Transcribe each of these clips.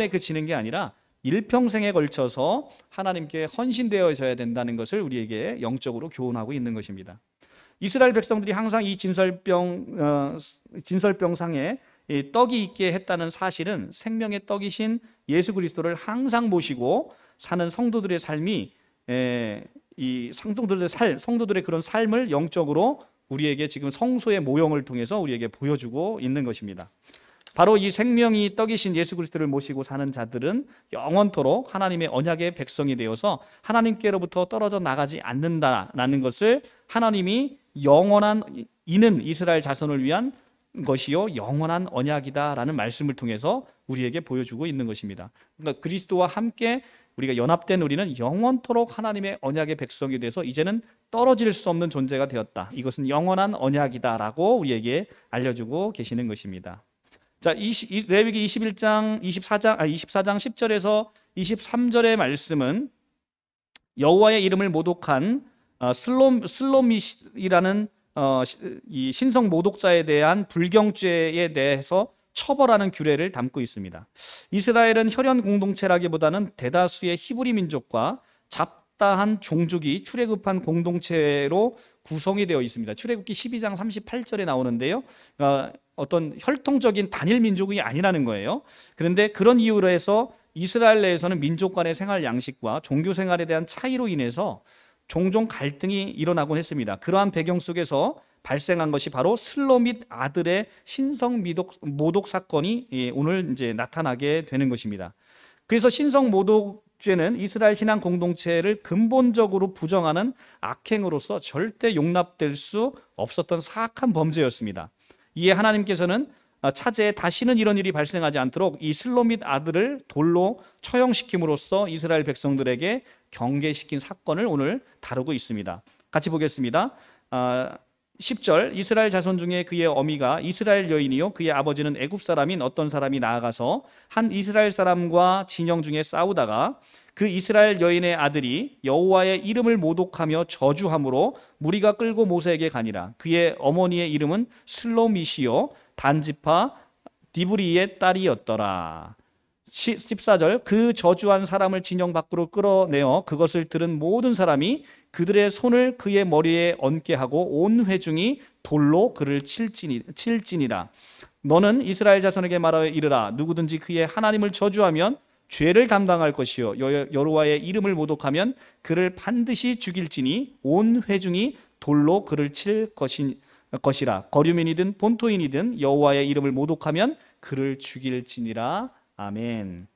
그치는 게 아니라 일평생에 걸쳐서 하나님께 헌신되어져야 된다는 것을 우리에게 영적으로 교훈하고 있는 것입니다. 이스라엘 백성들이 항상 이 진설병상에 이 떡이 있게 했다는 사실은 생명의 떡이신 예수 그리스도를 항상 모시고 사는 성도들의 삶이 이 성도들의 그런 삶을 영적으로 우리에게 지금 성소의 모형을 통해서 우리에게 보여주고 있는 것입니다. 바로 이 생명이 떡이신 예수 그리스도를 모시고 사는 자들은 영원토록 하나님의 언약의 백성이 되어서 하나님께로부터 떨어져 나가지 않는다라는 것을 하나님이 영원한 이는 이스라엘 자손을 위한 것이요 영원한 언약이다라는 말씀을 통해서 우리에게 보여주고 있는 것입니다. 그러니까 그리스도와 함께 우리가 연합된 우리는 영원토록 하나님의 언약의 백성이 돼서 이제는 떨어질 수 없는 존재가 되었다. 이것은 영원한 언약이다라고 우리에게 알려주고 계시는 것입니다. 자, 레위기 24장 10절에서 23절의 말씀은 여호와의 이름을 모독한 슬로밋이라는 이 신성 모독자에 대한 불경죄에 대해서 처벌하는 규례를 담고 있습니다. 이스라엘은 혈연 공동체라기보다는 대다수의 히브리 민족과 잡다한 종족이 출애굽한 공동체로 구성이 되어 있습니다. 출애굽기 12장 38절에 나오는데요. 어떤 혈통적인 단일 민족이 아니라는 거예요. 그런데 그런 이유로 해서 이스라엘 내에서는 민족 간의 생활 양식과 종교 생활에 대한 차이로 인해서 종종 갈등이 일어나곤 했습니다. 그러한 배경 속에서 발생한 것이 바로 슬로밋 아들의 신성 모독 사건이 오늘 이제 나타나게 되는 것입니다. 그래서 신성 모독죄는 이스라엘 신앙 공동체를 근본적으로 부정하는 악행으로서 절대 용납될 수 없었던 사악한 범죄였습니다. 이에 하나님께서는 차제에 다시는 이런 일이 발생하지 않도록 이 슬로밋 아들을 돌로 처형시킴으로써 이스라엘 백성들에게 경계시킨 사건을 오늘 다루고 있습니다. 같이 보겠습니다. 10절 이스라엘 자손 중에 그의 어미가 이스라엘 여인이요 그의 아버지는 애굽 사람인 어떤 사람이 나아가서 한 이스라엘 사람과 진영 중에 싸우다가 그 이스라엘 여인의 아들이 여호와의 이름을 모독하며 저주함으로 무리가 끌고 모세에게 가니라. 그의 어머니의 이름은 슬로밋이요 단지파 디브리의 딸이었더라. 14절 그 저주한 사람을 진영 밖으로 끌어내어 그것을 들은 모든 사람이 그들의 손을 그의 머리에 얹게 하고 온 회중이 돌로 그를 칠지니라. 너는 이스라엘 자손에게 말하여 이르라. 누구든지 그의 하나님을 저주하면 죄를 담당할 것이요 여호와의 이름을 모독하면 그를 반드시 죽일지니 온 회중이 돌로 그를 칠 것이라. 거류민이든 본토인이든 여호와의 이름을 모독하면 그를 죽일지니라. 아멘.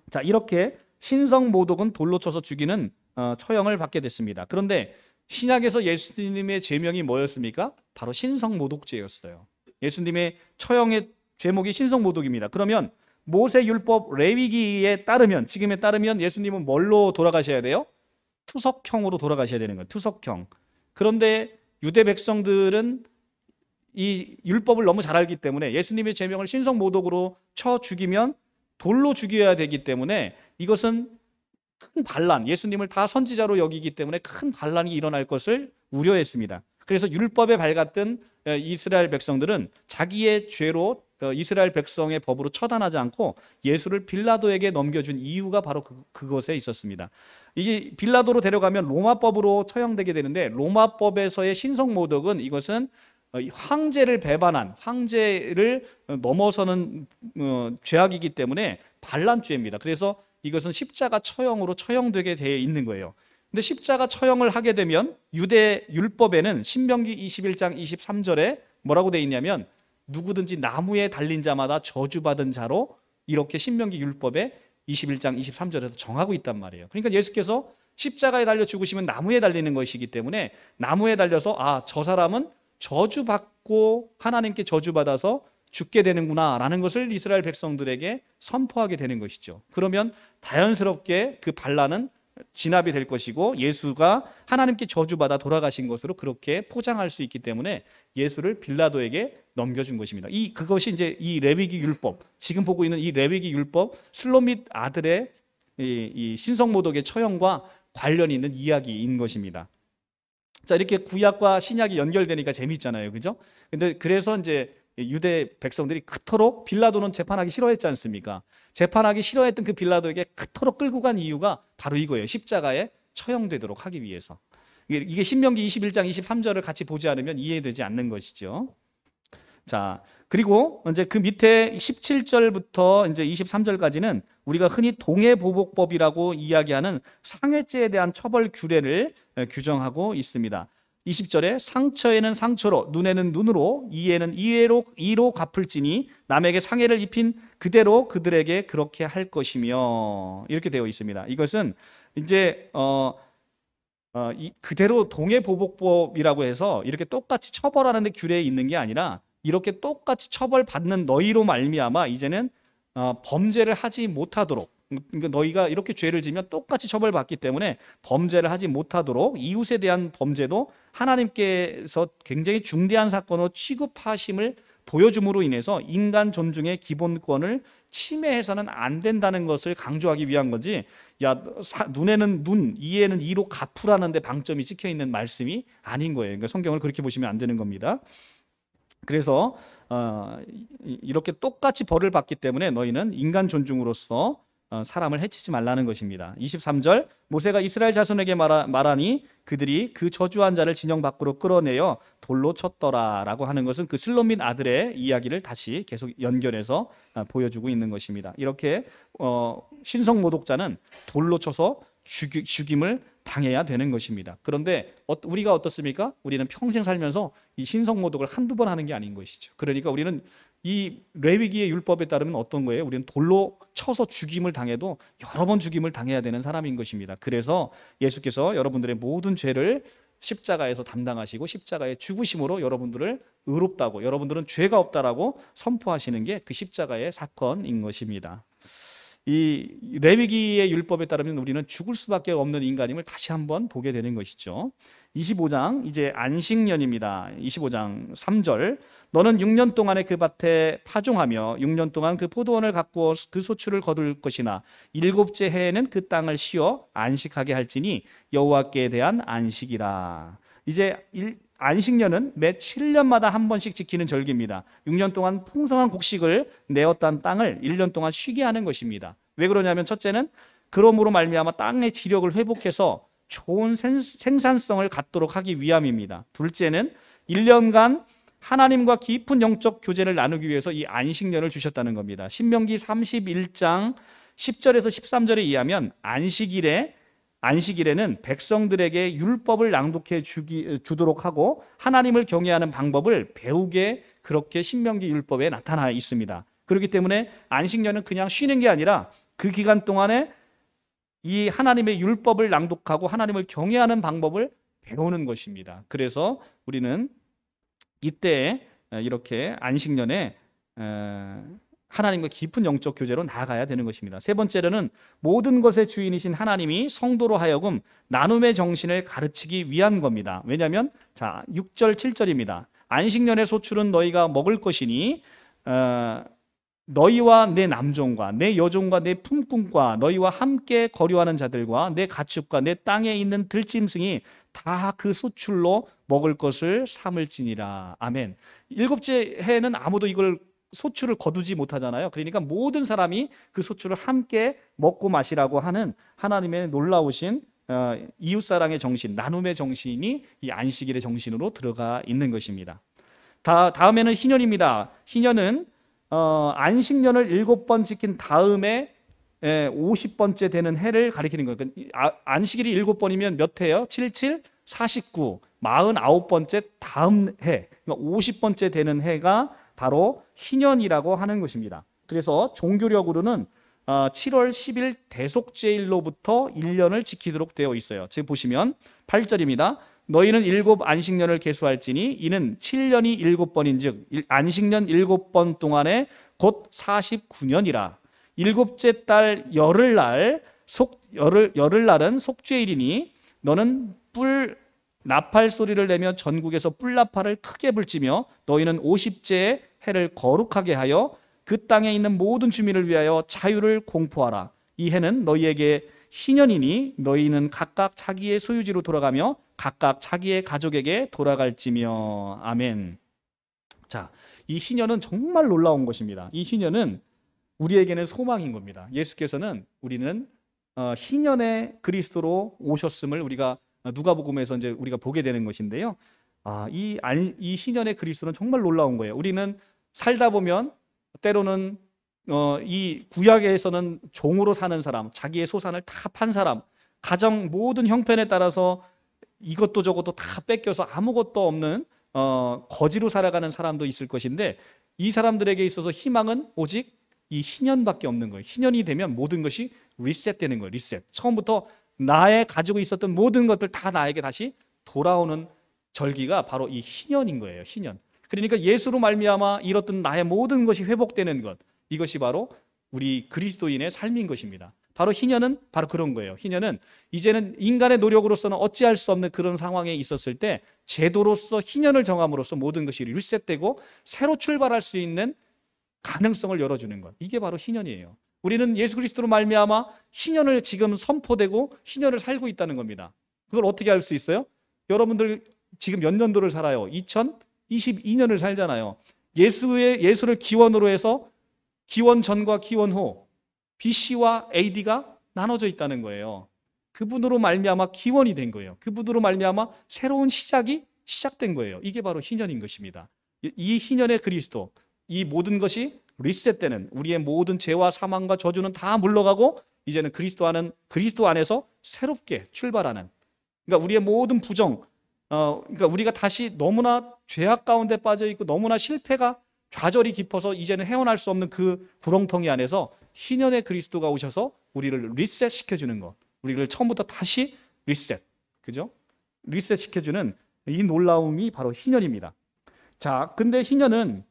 자, 이렇게 신성 모독은 돌로 쳐서 죽이는 처형을 받게 됐습니다. 그런데 신약에서 예수님의 제명이 뭐였습니까? 바로 신성 모독죄였어요. 예수님의 처형의 제목이 신성 모독입니다. 그러면 모세 율법 레위기에 따르면 지금에 따르면 예수님은 뭘로 돌아가셔야 돼요? 투석형으로 돌아가셔야 되는 거예요. 투석형. 그런데 유대 백성들은 이 율법을 너무 잘 알기 때문에 예수님의 제명을 신성 모독으로 쳐 죽이면 돌로 죽여야 되기 때문에 이것은 큰 반란, 예수님을 다 선지자로 여기기 때문에 큰 반란이 일어날 것을 우려했습니다. 그래서 율법에 밝았던 이스라엘 백성들은 자기의 죄로 이스라엘 백성의 법으로 처단하지 않고 예수를 빌라도에게 넘겨준 이유가 바로 그것에 있었습니다. 이게 빌라도로 데려가면 로마법으로 처형되게 되는데 로마법에서의 신성 모독은 이것은 황제를 배반한 황제를 넘어서는 죄악이기 때문에 반란죄입니다. 그래서 이것은 십자가 처형으로 처형되게 되어 있는 거예요. 근데 십자가 처형을 하게 되면 유대 율법에는 신명기 21장 23절에 뭐라고 되어 있냐면 누구든지 나무에 달린 자마다 저주받은 자로 이렇게 신명기 율법에 21장 23절에서 정하고 있단 말이에요. 그러니까 예수께서 십자가에 달려 죽으시면 나무에 달리는 것이기 때문에 나무에 달려서 저 사람은 저주받고 하나님께 저주받아서 죽게 되는구나 라는 것을 이스라엘 백성들에게 선포하게 되는 것이죠. 그러면 자연스럽게 그 반란은 진압이 될 것이고 예수가 하나님께 저주받아 돌아가신 것으로 그렇게 포장할 수 있기 때문에 예수를 빌라도에게 넘겨준 것입니다. 그것이 이제 이 레위기 율법, 지금 보고 있는 이 레위기 율법 슬로밋 아들의 이 신성모독의 처형과 관련이 있는 이야기인 것입니다. 자, 이렇게 구약과 신약이 연결되니까 재미있잖아요. 그죠? 근데 그래서 이제 유대 백성들이 그토록 빌라도는 재판하기 싫어했지 않습니까? 재판하기 싫어했던 그 빌라도에게 그토록 끌고 간 이유가 바로 이거예요. 십자가에 처형되도록 하기 위해서. 이게 신명기 21장 23절을 같이 보지 않으면 이해되지 않는 것이죠. 자, 그리고 이제 그 밑에 17절부터 이제 23절까지는 우리가 흔히 동해보복법이라고 이야기하는 상해죄에 대한 처벌 규례를 규정하고 있습니다. 20절에 상처에는 상처로, 눈에는 눈으로, 이에는 이로 갚을지니 남에게 상해를 입힌 그대로 그들에게 그렇게 할 것이며, 이렇게 되어 있습니다. 이것은 이제 그대로 동해보복법이라고 해서 이렇게 똑같이 처벌하는 데 규례에 있는 게 아니라, 이렇게 똑같이 처벌받는 너희로 말미암아 이제는 범죄를 하지 못하도록, 그러니까 너희가 이렇게 죄를 지면 똑같이 처벌받기 때문에 범죄를 하지 못하도록 이웃에 대한 범죄도 하나님께서 굉장히 중대한 사건으로 취급하심을 보여줌으로 인해서 인간 존중의 기본권을 침해해서는 안 된다는 것을 강조하기 위한 거지, 야, 눈에는 눈, 이에는 이로 갚으라는 데 방점이 찍혀 있는 말씀이 아닌 거예요. 그러니까 성경을 그렇게 보시면 안 되는 겁니다. 그래서 이렇게 똑같이 벌을 받기 때문에 너희는 인간 존중으로서 사람을 해치지 말라는 것입니다. 23절, 모세가 이스라엘 자손에게 말하니 그들이 그 저주한 자를 진영 밖으로 끌어내어 돌로 쳤더라 라고 하는 것은 그 슬롯 아들의 이야기를 다시 계속 연결해서 보여주고 있는 것입니다. 이렇게 신성 모독자는 돌로 쳐서 죽임을 당해야 되는 것입니다. 그런데 우리가 어떻습니까? 우리는 평생 살면서 이 신성 모독을 한두 번 하는 게 아닌 것이죠. 그러니까 우리는 이 레위기의 율법에 따르면 어떤 거예요? 우리는 돌로 쳐서 죽임을 당해도 여러 번 죽임을 당해야 되는 사람인 것입니다. 그래서 예수께서 여러분들의 모든 죄를 십자가에서 담당하시고 십자가의 죽으심으로 여러분들을 의롭다고, 여러분들은 죄가 없다라고 선포하시는 게 그 십자가의 사건인 것입니다. 이 레위기의 율법에 따르면 우리는 죽을 수밖에 없는 인간임을 다시 한번 보게 되는 것이죠. 25장 이제 안식년입니다. 25장 3절, 너는 6년 동안에 그 밭에 파종하며 6년 동안 그 포도원을 가꾸어 그 소출을 거둘 것이나 일곱째 해에는 그 땅을 쉬어 안식하게 할지니 여호와께 대한 안식이라. 이제 안식년은 매 7년마다 한 번씩 지키는 절기입니다. 6년 동안 풍성한 곡식을 내었던 땅을 1년 동안 쉬게 하는 것입니다. 왜 그러냐면, 첫째는 그러므로 말미암아 땅의 지력을 회복해서 좋은 생산성을 갖도록 하기 위함입니다. 둘째는 1년간 하나님과 깊은 영적 교제를 나누기 위해서 이 안식년을 주셨다는 겁니다. 신명기 31장 10절에서 13절에 의하면 안식일에는 백성들에게 율법을 낭독해 주도록 하고 하나님을 경외하는 방법을 배우게, 그렇게 신명기 율법에 나타나 있습니다. 그렇기 때문에 안식년은 그냥 쉬는 게 아니라 그 기간 동안에 이 하나님의 율법을 낭독하고 하나님을 경외하는 방법을 배우는 것입니다. 그래서 우리는 이때 이렇게 안식년에 하나님과 깊은 영적 교제로 나아가야 되는 것입니다. 세 번째로는 모든 것의 주인이신 하나님이 성도로 하여금 나눔의 정신을 가르치기 위한 겁니다. 왜냐하면 6절 7절입니다. 안식년의 소출은 너희가 먹을 것이니 너희와 내 남종과 내 여종과 내 품꾼과 너희와 함께 거류하는 자들과 내 가축과 내 땅에 있는 들짐승이 다 그 소출로 먹을 것을 삼을지니라. 아멘. 일곱째 해에는 아무도 이걸 소출을 거두지 못하잖아요. 그러니까 모든 사람이 그 소출을 함께 먹고 마시라고 하는 하나님의 놀라우신 이웃사랑의 정신, 나눔의 정신이 이 안식일의 정신으로 들어가 있는 것입니다. 다음에는 희년입니다. 희년은 안식년을 7번 지킨 다음에 50번째 되는 해를 가리키는 거예요. 안식일이 7번이면 몇 해요? 7, 7, 49, 49번째 다음 해, 그러니까 50번째 되는 해가 바로 희년이라고 하는 것입니다. 그래서 종교력으로는 7월 10일 대속죄일로부터 1년을 지키도록 되어 있어요. 지금 보시면 8절입니다. 너희는 7 안식년을 계수할지니 이는 7년이 7번인즉 안식년 7번 동안에 곧 49년이라. 일곱째 달 열흘날은 속죄일이니 너는 나팔 소리를 내며 전국에서 뿔나팔을 크게 불지며 너희는 50째 해를 거룩하게 하여 그 땅에 있는 모든 주민을 위하여 자유를 공포하라. 이 해는 너희에게 희년이니 너희는 각각 자기의 소유지로 돌아가며 각각 자기의 가족에게 돌아갈지며. 아멘. 자, 이 희년은 정말 놀라운 것입니다. 이 희년은 우리에게는 소망인 겁니다. 예수께서는 우리는 희년의 그리스도로 오셨음을 우리가 누가복음에서 이제 우리가 보게 되는 것인데요. 이 희년의 그리스도는 정말 놀라운 거예요. 우리는 살다 보면 때로는 이 구약에서는 종으로 사는 사람, 자기의 소산을 다 판 사람, 가정 모든 형편에 따라서 이것도 저것도 다 뺏겨서 아무것도 없는 거지로 살아가는 사람도 있을 것인데, 이 사람들에게 있어서 희망은 오직 이 희년밖에 없는 거예요. 희년이 되면 모든 것이 리셋되는 거예요. 리셋. 처음부터 나의 가지고 있었던 모든 것들 다 나에게 다시 돌아오는 절기가 바로 이 희년인 거예요. 희년. 그러니까 예수로 말미암아 잃었던 나의 모든 것이 회복되는 것, 이것이 바로 우리 그리스도인의 삶인 것입니다. 바로 희년은 바로 그런 거예요. 희년은 이제는 인간의 노력으로서는 어찌할 수 없는 그런 상황에 있었을 때 제도로서 희년을 정함으로써 모든 것이 리셋되고 새로 출발할 수 있는 가능성을 열어주는 것, 이게 바로 희년이에요. 우리는 예수 그리스도로 말미암아 희년을 지금 선포되고 희년을 살고 있다는 겁니다. 그걸 어떻게 알 수 있어요? 여러분들 지금 몇 년도를 살아요? 2022년을 살잖아요. 예수를 기원으로 해서 기원 전과 기원 후 BC와 AD가 나눠져 있다는 거예요. 그분으로 말미암아 기원이 된 거예요. 그분으로 말미암아 새로운 시작이 시작된 거예요. 이게 바로 희년인 것입니다. 이 희년의 그리스도, 이 모든 것이 리셋되는, 우리의 모든 죄와 사망과 저주는 다 물러가고 이제는 그리스도 안에서 새롭게 출발하는, 그러니까 우리의 모든 부정, 그러니까 우리가 다시 너무나 죄악 가운데 빠져 있고 너무나 실패가 좌절이 깊어서 이제는 헤어날 수 없는 그 구렁텅이 안에서 희년의 그리스도가 오셔서 우리를 리셋 시켜주는 것, 우리를 처음부터 다시 리셋, 그죠? 리셋 시켜주는 이 놀라움이 바로 희년입니다. 자, 근데 희년은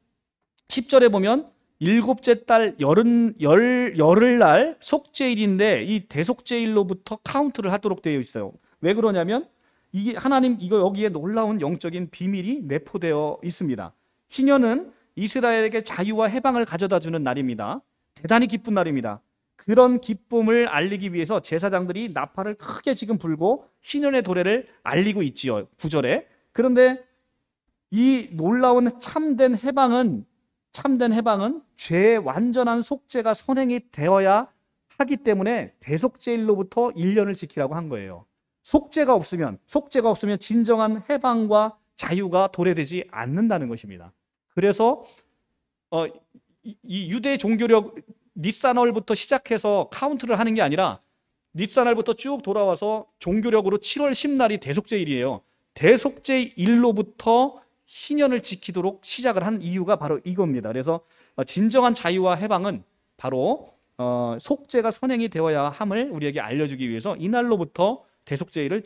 10절에 보면 일곱째 달 열흘날 속죄일인데 이 대속죄일로부터 카운트를 하도록 되어 있어요. 왜 그러냐면 이게 하나님 여기에 놀라운 영적인 비밀이 내포되어 있습니다. 희년은 이스라엘에게 자유와 해방을 가져다 주는 날입니다. 대단히 기쁜 날입니다. 그런 기쁨을 알리기 위해서 제사장들이 나팔을 크게 지금 불고 희년의 도래를 알리고 있지요. 9절에. 그런데 이 놀라운 참된 해방은 죄의 완전한 속죄가 선행이 되어야 하기 때문에 대속죄일로부터 1년을 지키라고 한 거예요. 속죄가 없으면 진정한 해방과 자유가 도래되지 않는다는 것입니다. 그래서 이 유대 종교력 니산월부터 시작해서 카운트를 하는 게 아니라 니산월부터 쭉 돌아와서 종교력으로 7월 10날이 대속죄일이에요. 대속죄일로부터 희년을 지키도록 시작을 한 이유가 바로 이겁니다. 그래서 진정한 자유와 해방은 바로 속죄가 선행이 되어야 함을 우리에게 알려주기 위해서 이날로부터 대속죄일을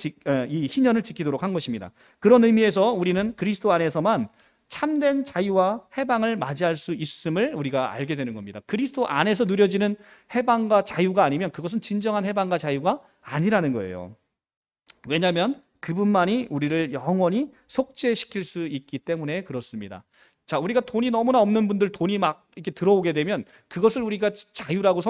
이 희년을 지키도록 한 것입니다. 그런 의미에서 우리는 그리스도 안에서만 참된 자유와 해방을 맞이할 수 있음을 우리가 알게 되는 겁니다. 그리스도 안에서 누려지는 해방과 자유가 아니면 그것은 진정한 해방과 자유가 아니라는 거예요. 왜냐하면 그분만이 우리를 영원히 속죄시킬 수 있기 때문에 그렇습니다. 자, 우리가 돈이 너무나 없는 분들, 돈이 막 이렇게 들어오게 되면 그것을 우리가 자유라고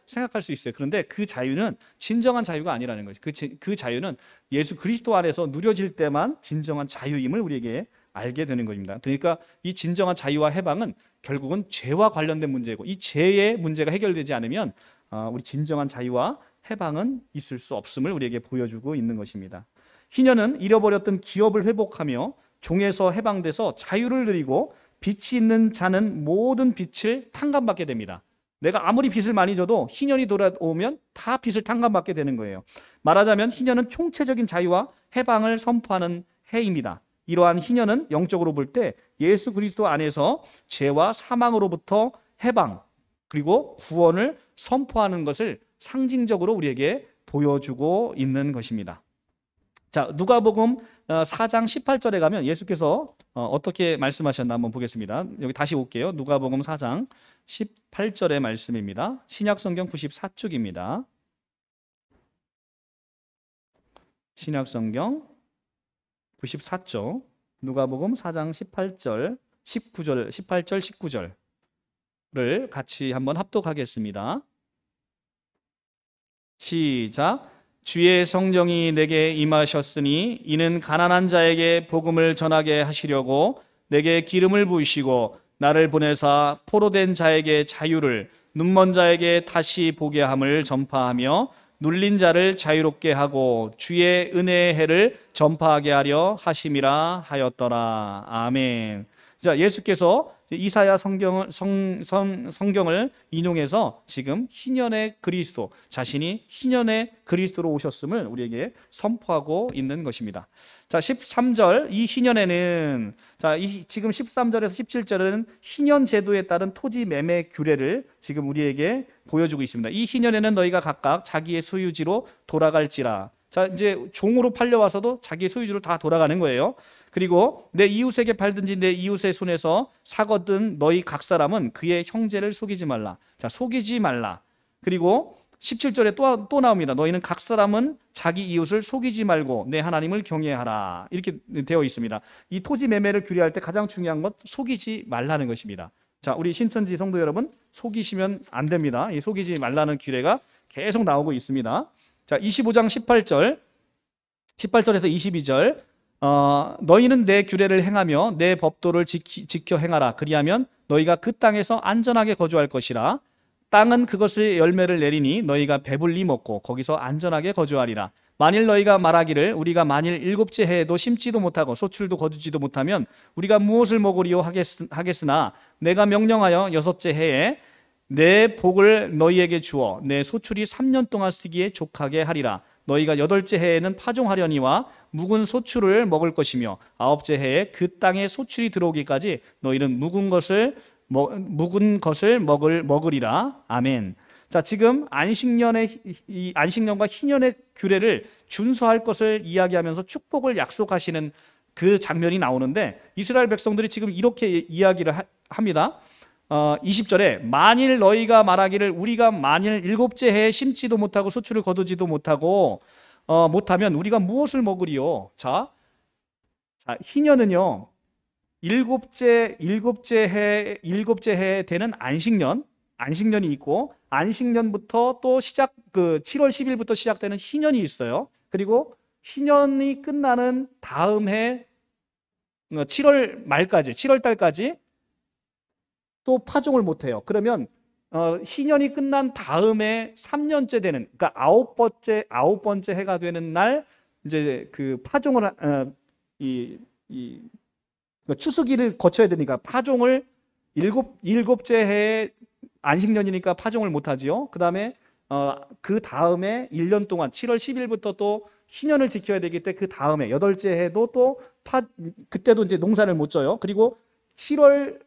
생각할 수 있어요. 그런데 그 자유는 진정한 자유가 아니라는 거죠. 그 자유는 예수 그리스도 안에서 누려질 때만 진정한 자유임을 우리에게 알게 되는 것입니다. 그러니까 이 진정한 자유와 해방은 결국은 죄와 관련된 문제고, 이 죄의 문제가 해결되지 않으면 우리 진정한 자유와 해방은 있을 수 없음을 우리에게 보여주고 있는 것입니다. 희년은 잃어버렸던 기업을 회복하며 종에서 해방돼서 자유를 누리고, 빚이 있는 자는 모든 빚을 탕감받게 됩니다. 내가 아무리 빚을 많이 져도 희년이 돌아오면 다 빚을 탕감받게 되는 거예요. 말하자면 희년은 총체적인 자유와 해방을 선포하는 해입니다. 이러한 희년은 영적으로 볼 때 예수 그리스도 안에서 죄와 사망으로부터 해방 그리고 구원을 선포하는 것을 상징적으로 우리에게 보여주고 있는 것입니다. 자, 누가복음 4장 18절에 가면 예수께서 어떻게 말씀하셨나 한번 보겠습니다. 여기 다시 올게요. 누가복음 4장 18절의 말씀입니다. 신약성경 94쪽입니다. 신약성경 94쪽 누가복음 4장 18절, 19절, 18절, 19절을 같이 한번 합독하겠습니다. 시작. 주의 성령이 내게 임하셨으니 이는 가난한 자에게 복음을 전하게 하시려고 내게 기름을 부으시고 나를 보내사 포로된 자에게 자유를, 눈먼 자에게 다시 보게 함을 전파하며 눌린 자를 자유롭게 하고 주의 은혜의 해를 전파하게 하려 하심이라 하였더라. 아멘. 자, 예수께서 이사야 성경을 인용해서 지금 희년의 그리스도, 자신이 희년의 그리스도로 오셨음을 우리에게 선포하고 있는 것입니다. 자, 13절, 이 희년에는, 지금 13절에서 17절은 희년 제도에 따른 토지 매매 규례를 지금 우리에게 보여주고 있습니다. 이 희년에는 너희가 각각 자기의 소유지로 돌아갈지라. 자, 이제 종으로 팔려와서도 자기의 소유지로 다 돌아가는 거예요. 그리고 내 이웃에게 팔든지 내 이웃의 손에서 사거든 너희 각 사람은 그의 형제를 속이지 말라. 자, 속이지 말라. 그리고 17절에 또 나옵니다. 너희는 각 사람은 자기 이웃을 속이지 말고 내 하나님을 경외하라. 이렇게 되어 있습니다. 이 토지 매매를 규례할 때 가장 중요한 것, 속이지 말라는 것입니다. 자, 우리 신천지 성도 여러분, 속이시면 안 됩니다. 이 속이지 말라는 규례가 계속 나오고 있습니다. 자, 25장 18절에서 22절, 너희는 내 규례를 행하며 내 법도를 지켜 행하라. 그리하면 너희가 그 땅에서 안전하게 거주할 것이라. 땅은 그것의 열매를 내리니 너희가 배불리 먹고 거기서 안전하게 거주하리라. 만일 너희가 말하기를 우리가 만일 7째 해에도 심지도 못하고 소출도 거두지도 못하면 우리가 무엇을 먹으리요 하겠으나 내가 명령하여 6째 해에 내 복을 너희에게 주어 내 소출이 3년 동안 쓰기에 족하게 하리라. 너희가 8째 해에는 파종하려니와 묵은 소출을 먹을 것이며 9째 해에 그 땅에 소출이 들어오기까지 너희는 묵은 것을 먹으리라. 아멘. 자, 지금 이 안식년과 희년의 규례를 준수할 것을 이야기하면서 축복을 약속하시는 그 장면이 나오는데, 이스라엘 백성들이 지금 이렇게 이야기를 합니다. 20절에 만일 너희가 말하기를 우리가 만일 7째 해에 심지도 못하고 소출을 거두지도 못하면 우리가 무엇을 먹으리요? 자, 희년은요, 7째 해에 되는 안식년이 있고, 안식년부터 또 7월 10일부터 시작되는 희년이 있어요. 그리고 희년이 끝나는 다음 해 7월 달까지 또 파종을 못해요. 그러면 희년이 끝난 다음에 3년째 되는, 그러니까 아홉 번째 해가 되는 날 이제 그 파종을 추수기를 거쳐야 되니까 파종을 일곱째 해에 안식년이니까 파종을 못하지요. 그다음에 그 다음에 1년 동안 7월 10일부터 또 희년을 지켜야 되기 때문에 그 다음에 8째 해도 또 그때도 이제 농사를 못 져요. 그리고 7월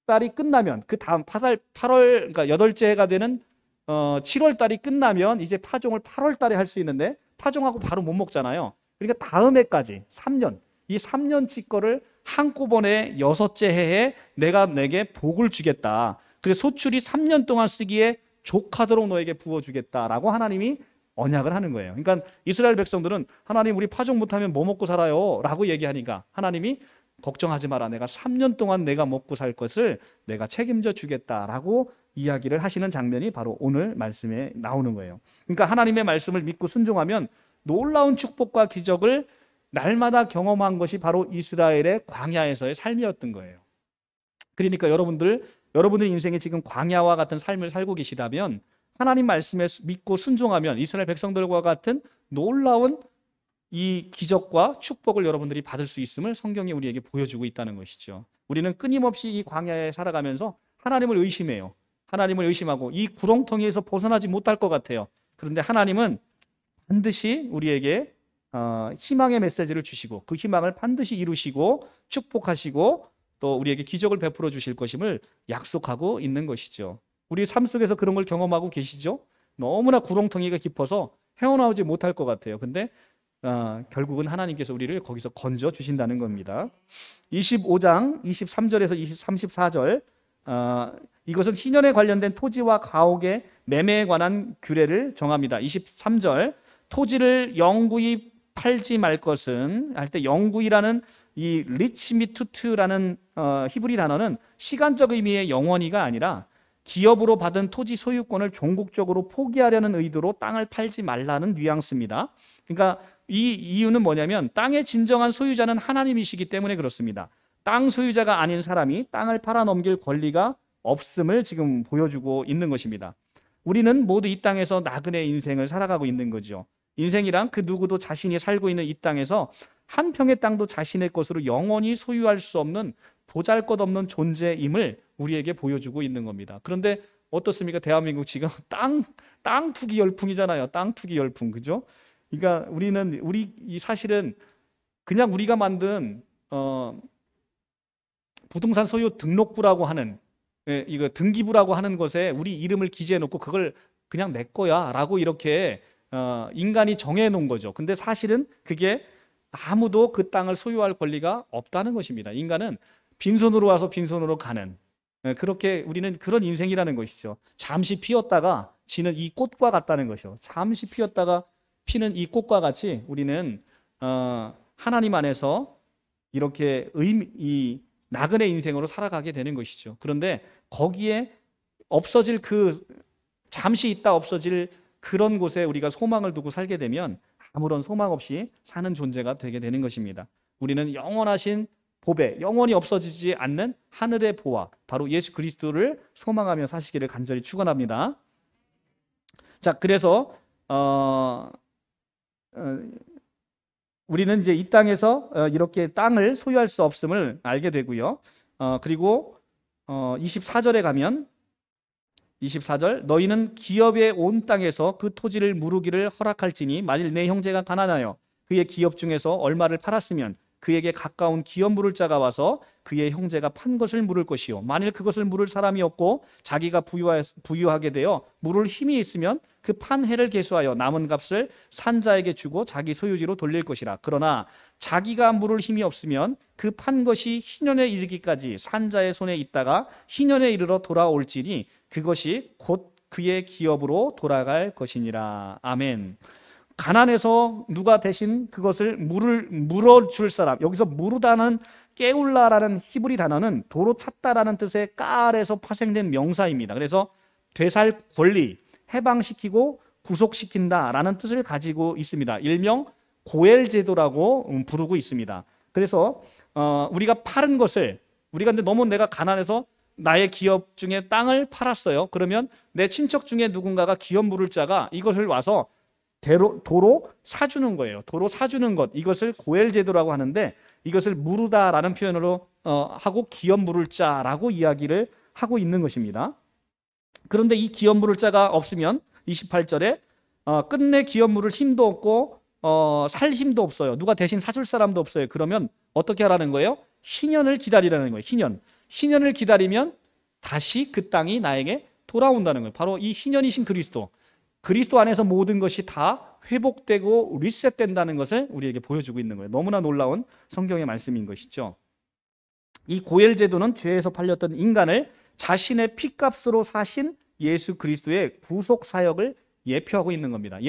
달이 끝나면 그 다음 8월, 그러니까 8째 해가 되는 7월 달이 끝나면 이제 파종을 8월 달에 할 수 있는데 파종하고 바로 못 먹잖아요. 그러니까 다음 해까지 3년, 이 3년치 거를 한꺼번에 6째 해에 내가 내게 복을 주겠다. 그래서 소출이 3년 동안 쓰기에 족하도록 너에게 부어주겠다라고 하나님이 언약을 하는 거예요. 그러니까 이스라엘 백성들은 하나님 우리 파종 못하면 뭐 먹고 살아요? 라고 얘기하니까 하나님이 걱정하지 마라. 내가 3년 동안 내가 먹고 살 것을 내가 책임져 주겠다라고 이야기를 하시는 장면이 바로 오늘 말씀에 나오는 거예요. 그러니까 하나님의 말씀을 믿고 순종하면 놀라운 축복과 기적을 날마다 경험한 것이 바로 이스라엘의 광야에서의 삶이었던 거예요. 그러니까 여러분들 인생에 지금 광야와 같은 삶을 살고 계시다면 하나님 말씀에 믿고 순종하면 이스라엘 백성들과 같은 놀라운 이 기적과 축복을 여러분들이 받을 수 있음을 성경이 우리에게 보여주고 있다는 것이죠. 우리는 끊임없이 이 광야에 살아가면서 하나님을 의심해요. 하나님을 의심하고 이 구렁텅이에서 벗어나지 못할 것 같아요. 그런데 하나님은 반드시 우리에게 희망의 메시지를 주시고 그 희망을 반드시 이루시고 축복하시고 또 우리에게 기적을 베풀어 주실 것임을 약속하고 있는 것이죠. 우리 삶 속에서 그런 걸 경험하고 계시죠? 너무나 구렁텅이가 깊어서 헤어나오지 못할 것 같아요. 근데 결국은 하나님께서 우리를 거기서 건져 주신다는 겁니다. 25장 23절에서 34절, 이것은 희년에 관련된 토지와 가옥의 매매에 관한 규례를 정합니다. 23절, 토지를 영구히 팔지 말 것은 할 때 영구히라는 이 리치미투트라는 히브리 단어는 시간적 의미의 영원히가 아니라 기업으로 받은 토지 소유권을 종국적으로 포기하려는 의도로 땅을 팔지 말라는 뉘앙스입니다. 그러니까 이 이유는 뭐냐면 땅의 진정한 소유자는 하나님이시기 때문에 그렇습니다. 땅 소유자가 아닌 사람이 땅을 팔아넘길 권리가 없음을 지금 보여주고 있는 것입니다. 우리는 모두 이 땅에서 나그네 인생을 살아가고 있는 거죠. 인생이란 그 누구도 자신이 살고 있는 이 땅에서 한 평의 땅도 자신의 것으로 영원히 소유할 수 없는 보잘것없는 존재임을 우리에게 보여주고 있는 겁니다. 그런데 어떻습니까? 대한민국 지금 땅 투기 열풍이잖아요. 땅 투기 열풍, 그죠? 그러니까 사실은 그냥 우리가 만든 부동산 소유 등록부라고 하는 이거 등기부라고 하는 것에 우리 이름을 기재해 놓고 그걸 그냥 내 거야라고 이렇게 인간이 정해 놓은 거죠. 근데 사실은 그게 아무도 그 땅을 소유할 권리가 없다는 것입니다. 인간은 빈손으로 와서 빈손으로 가는, 그렇게 우리는 그런 인생이라는 것이죠. 잠시 피었다가 지는 이 꽃과 같다는 것이죠. 잠시 피었다가 피는 이 꽃과 같이 우리는 하나님 안에서 이렇게 이 나그네 인생으로 살아가게 되는 것이죠. 그런데 거기에 없어질 잠시 있다 없어질 그런 곳에 우리가 소망을 두고 살게 되면 아무런 소망 없이 사는 존재가 되게 되는 것입니다. 우리는 영원하신 보배, 영원히 없어지지 않는 하늘의 보화, 바로 예수 그리스도를 소망하며 사시기를 간절히 축원합니다. 자, 그래서 우리는 이제 이 땅에서 이렇게 땅을 소유할 수 없음을 알게 되고요. 그리고 24절에 가면 24절, 너희는 기업의 온 땅에서 그 토지를 무르기를 허락할지니 만일 내 형제가 가난하여 그의 기업 중에서 얼마를 팔았으면 그에게 가까운 기업 물을 자가 와서 그의 형제가 판 것을 물을 것이요 만일 그것을 물을 사람이 없고 자기가 부유하게 되어 물을 힘이 있으면 그 판 해를 계수하여 남은 값을 산자에게 주고 자기 소유지로 돌릴 것이라. 그러나 자기가 물을 힘이 없으면 그 판 것이 희년에 이르기까지 산자의 손에 있다가 희년에 이르러 돌아올지니 그것이 곧 그의 기업으로 돌아갈 것이니라. 아멘. 가난해서 누가 대신 그것을 물어줄 사람, 여기서 무르다는 깨울라라는 히브리 단어는 도로 찾다라는 뜻의 깔에서 파생된 명사입니다. 그래서 되살 권리, 해방시키고 구속시킨다라는 뜻을 가지고 있습니다. 일명 고엘 제도라고 부르고 있습니다. 그래서 우리가 팔은 것을, 우리가 근데 너무 내가 가난해서 나의 기업 중에 땅을 팔았어요. 그러면 내 친척 중에 누군가가 기업 물을 자가 이것을 와서 도로 사주는 거예요. 도로 사주는 것, 이것을 고엘 제도라고 하는데 이것을 무르다라는 표현으로 하고 기업 물을 자라고 이야기를 하고 있는 것입니다. 그런데 이 기업 물을 자가 없으면 28절에 끝내 기업 물을 힘도 없고 살 힘도 없어요. 누가 대신 사줄 사람도 없어요. 그러면 어떻게 하라는 거예요? 희년을 기다리라는 거예요. 희년을 기다리면 다시 그 땅이 나에게 돌아온다는 거예요. 바로 이 희년이신 그리스도 안에서 모든 것이 다 회복되고 리셋된다는 것을 우리에게 보여주고 있는 거예요. 너무나 놀라운 성경의 말씀인 것이죠. 이 고엘 제도는 죄에서 팔렸던 인간을 자신의 피값으로 사신 예수 그리스도의 구속 사역을 예표하고 있는 겁니다.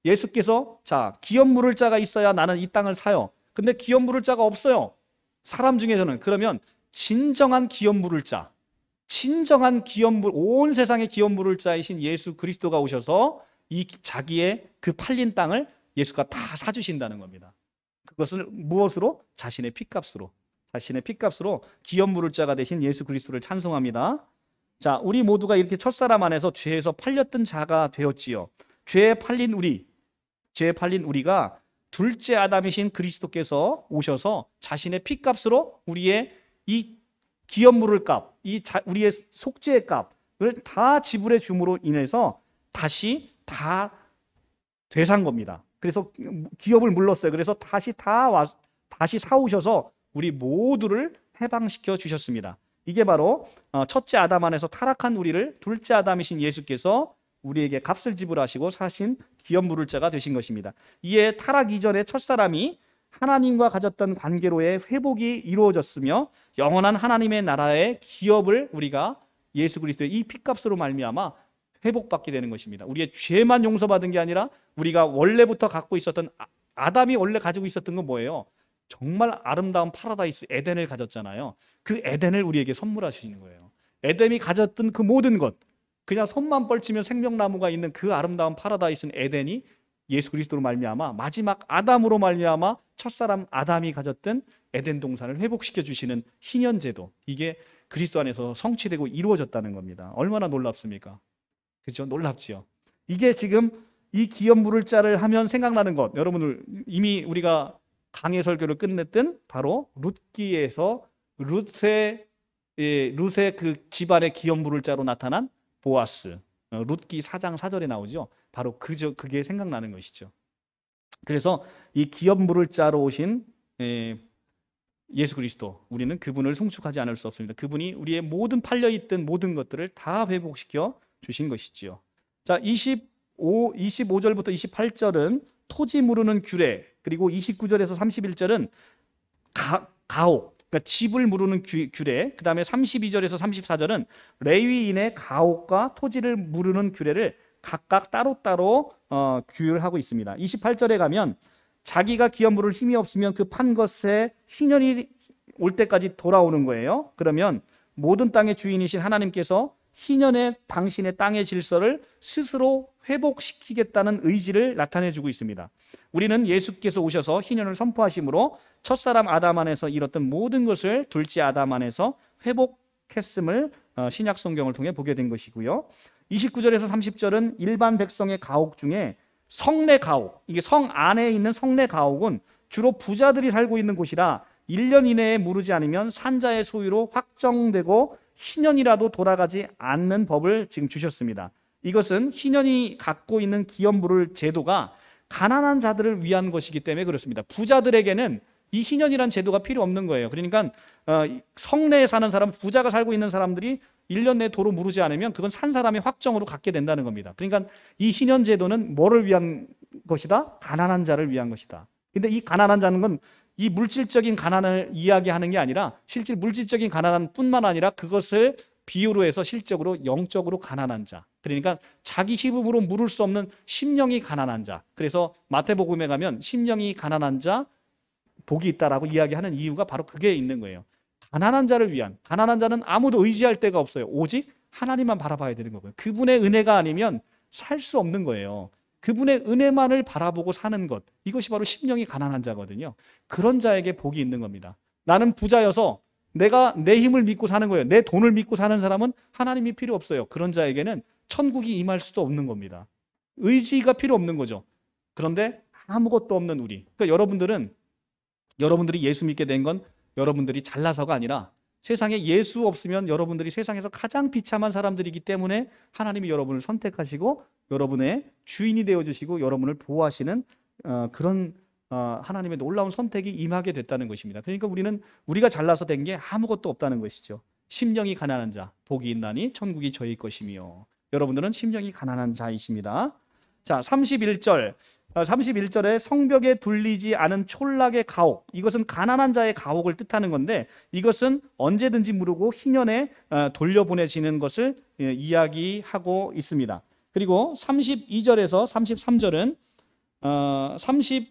예수께서 자, 기업 물을 자가 있어야 나는 이 땅을 사요. 근데 기업 물을 자가 없어요. 사람 중에서는. 그러면 진정한 기업 물을 자, 온 세상의 기업 물을 자이신 예수 그리스도가 오셔서 이 자기의 그 팔린 땅을 예수가 다 사주신다는 겁니다. 그것을 무엇으로? 자신의 피값으로 기업 물을 자가 되신 예수 그리스도를 찬송합니다. 자, 우리 모두가 이렇게 첫사람 안에서 죄에서 팔렸던 자가 되었지요. 죄에 팔린 우리가 둘째 아담이신 그리스도께서 오셔서 자신의 피값으로 우리의 이 기업 물을 값, 우리의 속죄의 값을 다 지불해 줌으로 인해서 다시 다 되산 겁니다. 그래서 기업을 물렀어요. 그래서 다시 사오셔서 우리 모두를 해방시켜 주셨습니다. 이게 바로 첫째 아담 안에서 타락한 우리를 둘째 아담이신 예수께서 우리에게 값을 지불하시고 사신 기업 물을 자가 되신 것입니다. 이에 타락 이전의 첫사람이 하나님과 가졌던 관계로의 회복이 이루어졌으며 영원한 하나님의 나라의 기업을 우리가 예수 그리스도의 이 피값으로 말미암아 회복받게 되는 것입니다. 우리의 죄만 용서받은 게 아니라 우리가 원래부터 갖고 있었던, 아담이 원래 가지고 있었던 건 뭐예요? 정말 아름다운 파라다이스 에덴을 가졌잖아요. 그 에덴을 우리에게 선물하시는 거예요. 에덴이 가졌던 그 모든 것, 그냥 손만 뻘치면 생명나무가 있는 그 아름다운 파라다이스는 에덴이 예수 그리스도로 말미암아 마지막 아담으로 말미암아 첫사람 아담이 가졌던 에덴 동산을 회복시켜 주시는 희년제도, 이게 그리스도 안에서 성취되고 이루어졌다는 겁니다. 얼마나 놀랍습니까? 그렇죠? 놀랍지요. 이게 지금 이 기업 물을 자를 하면 생각나는 것, 여러분들 이미 우리가 강해 설교를 끝냈던 바로 룻기에서 룻의 그 집안의 기업 물을 자로 나타난 보아스, 룻기 4장 4절에 나오죠. 바로 그게 생각나는 것이죠. 그래서 이 기업 물을 자로 오신 예수 그리스도, 우리는 그분을 송축하지 않을 수 없습니다. 그분이 우리의 모든 팔려있던 모든 것들을 다 회복시켜 주신 것이지요. 자, 25절부터 28절은 토지 무르는 규례, 그리고 29절에서 31절은 가옥, 그러니까 집을 무르는 규례, 그 다음에 32절에서 34절은 레위인의 가옥과 토지를 무르는 규례를 각각 따로따로 규율하고 있습니다. 28절에 가면 자기가 기업 물을 힘이 없으면 그 판 것에 희년이 올 때까지 돌아오는 거예요. 그러면 모든 땅의 주인이신 하나님께서 희년의 당신의 땅의 질서를 스스로 회복시키겠다는 의지를 나타내주고 있습니다. 우리는 예수께서 오셔서 희년을 선포하심으로 첫사람 아담 안에서 잃었던 모든 것을 둘째 아담 안에서 회복했음을 신약 성경을 통해 보게 된 것이고요. 29절에서 30절은 일반 백성의 가옥 중에 성내 가옥, 이게 성 안에 있는 성내 가옥은 주로 부자들이 살고 있는 곳이라 1년 이내에 무르지 않으면 산자의 소유로 확정되고 희년이라도 돌아가지 않는 법을 지금 주셨습니다. 이것은 희년이 갖고 있는 기업 물을 제도가 가난한 자들을 위한 것이기 때문에 그렇습니다. 부자들에게는 이 희년이란 제도가 필요 없는 거예요. 그러니까 성내에 사는 사람, 부자가 살고 있는 사람들이 1년 내에 도로 무르지 않으면 그건 산 사람의 확정으로 갖게 된다는 겁니다. 그러니까 이 희년 제도는 뭐를 위한 것이다? 가난한 자를 위한 것이다. 근데 이 가난한 자는 건 이 물질적인 가난을 이야기하는 게 아니라 실제 물질적인 가난한 뿐만 아니라 그것을 비유로 해서 실적으로 영적으로 가난한 자, 그러니까 자기 힘으로 물을 수 없는 심령이 가난한 자. 그래서 마태복음에 가면 심령이 가난한 자 복이 있다라고 이야기하는 이유가 바로 그게 있는 거예요. 가난한 자를 위한, 가난한 자는 아무도 의지할 데가 없어요. 오직 하나님만 바라봐야 되는 거고요. 그분의 은혜가 아니면 살 수 없는 거예요. 그분의 은혜만을 바라보고 사는 것, 이것이 바로 심령이 가난한 자거든요. 그런 자에게 복이 있는 겁니다. 나는 부자여서 내가 내 힘을 믿고 사는 거예요. 내 돈을 믿고 사는 사람은 하나님이 필요 없어요. 그런 자에게는 천국이 임할 수도 없는 겁니다. 의지가 필요 없는 거죠. 그런데 아무것도 없는 우리, 그러니까 여러분들이 예수 믿게 된 건 여러분들이 잘나서가 아니라 세상에 예수 없으면 여러분들이 세상에서 가장 비참한 사람들이기 때문에 하나님이 여러분을 선택하시고 여러분의 주인이 되어주시고 여러분을 보호하시는 그런 하나님의 놀라운 선택이 임하게 됐다는 것입니다. 그러니까 우리가 잘나서 된 게 아무것도 없다는 것이죠. 심령이 가난한 자 복이 있나니 천국이 저희 것이며, 여러분들은 심령이 가난한 자이십니다. 자, 31절에 성벽에 둘리지 않은 촌락의 가옥, 이것은 가난한 자의 가옥을 뜻하는 건데 이것은 언제든지 무르고 희년에 돌려보내지는 것을 이야기하고 있습니다. 그리고 32절에서 33절은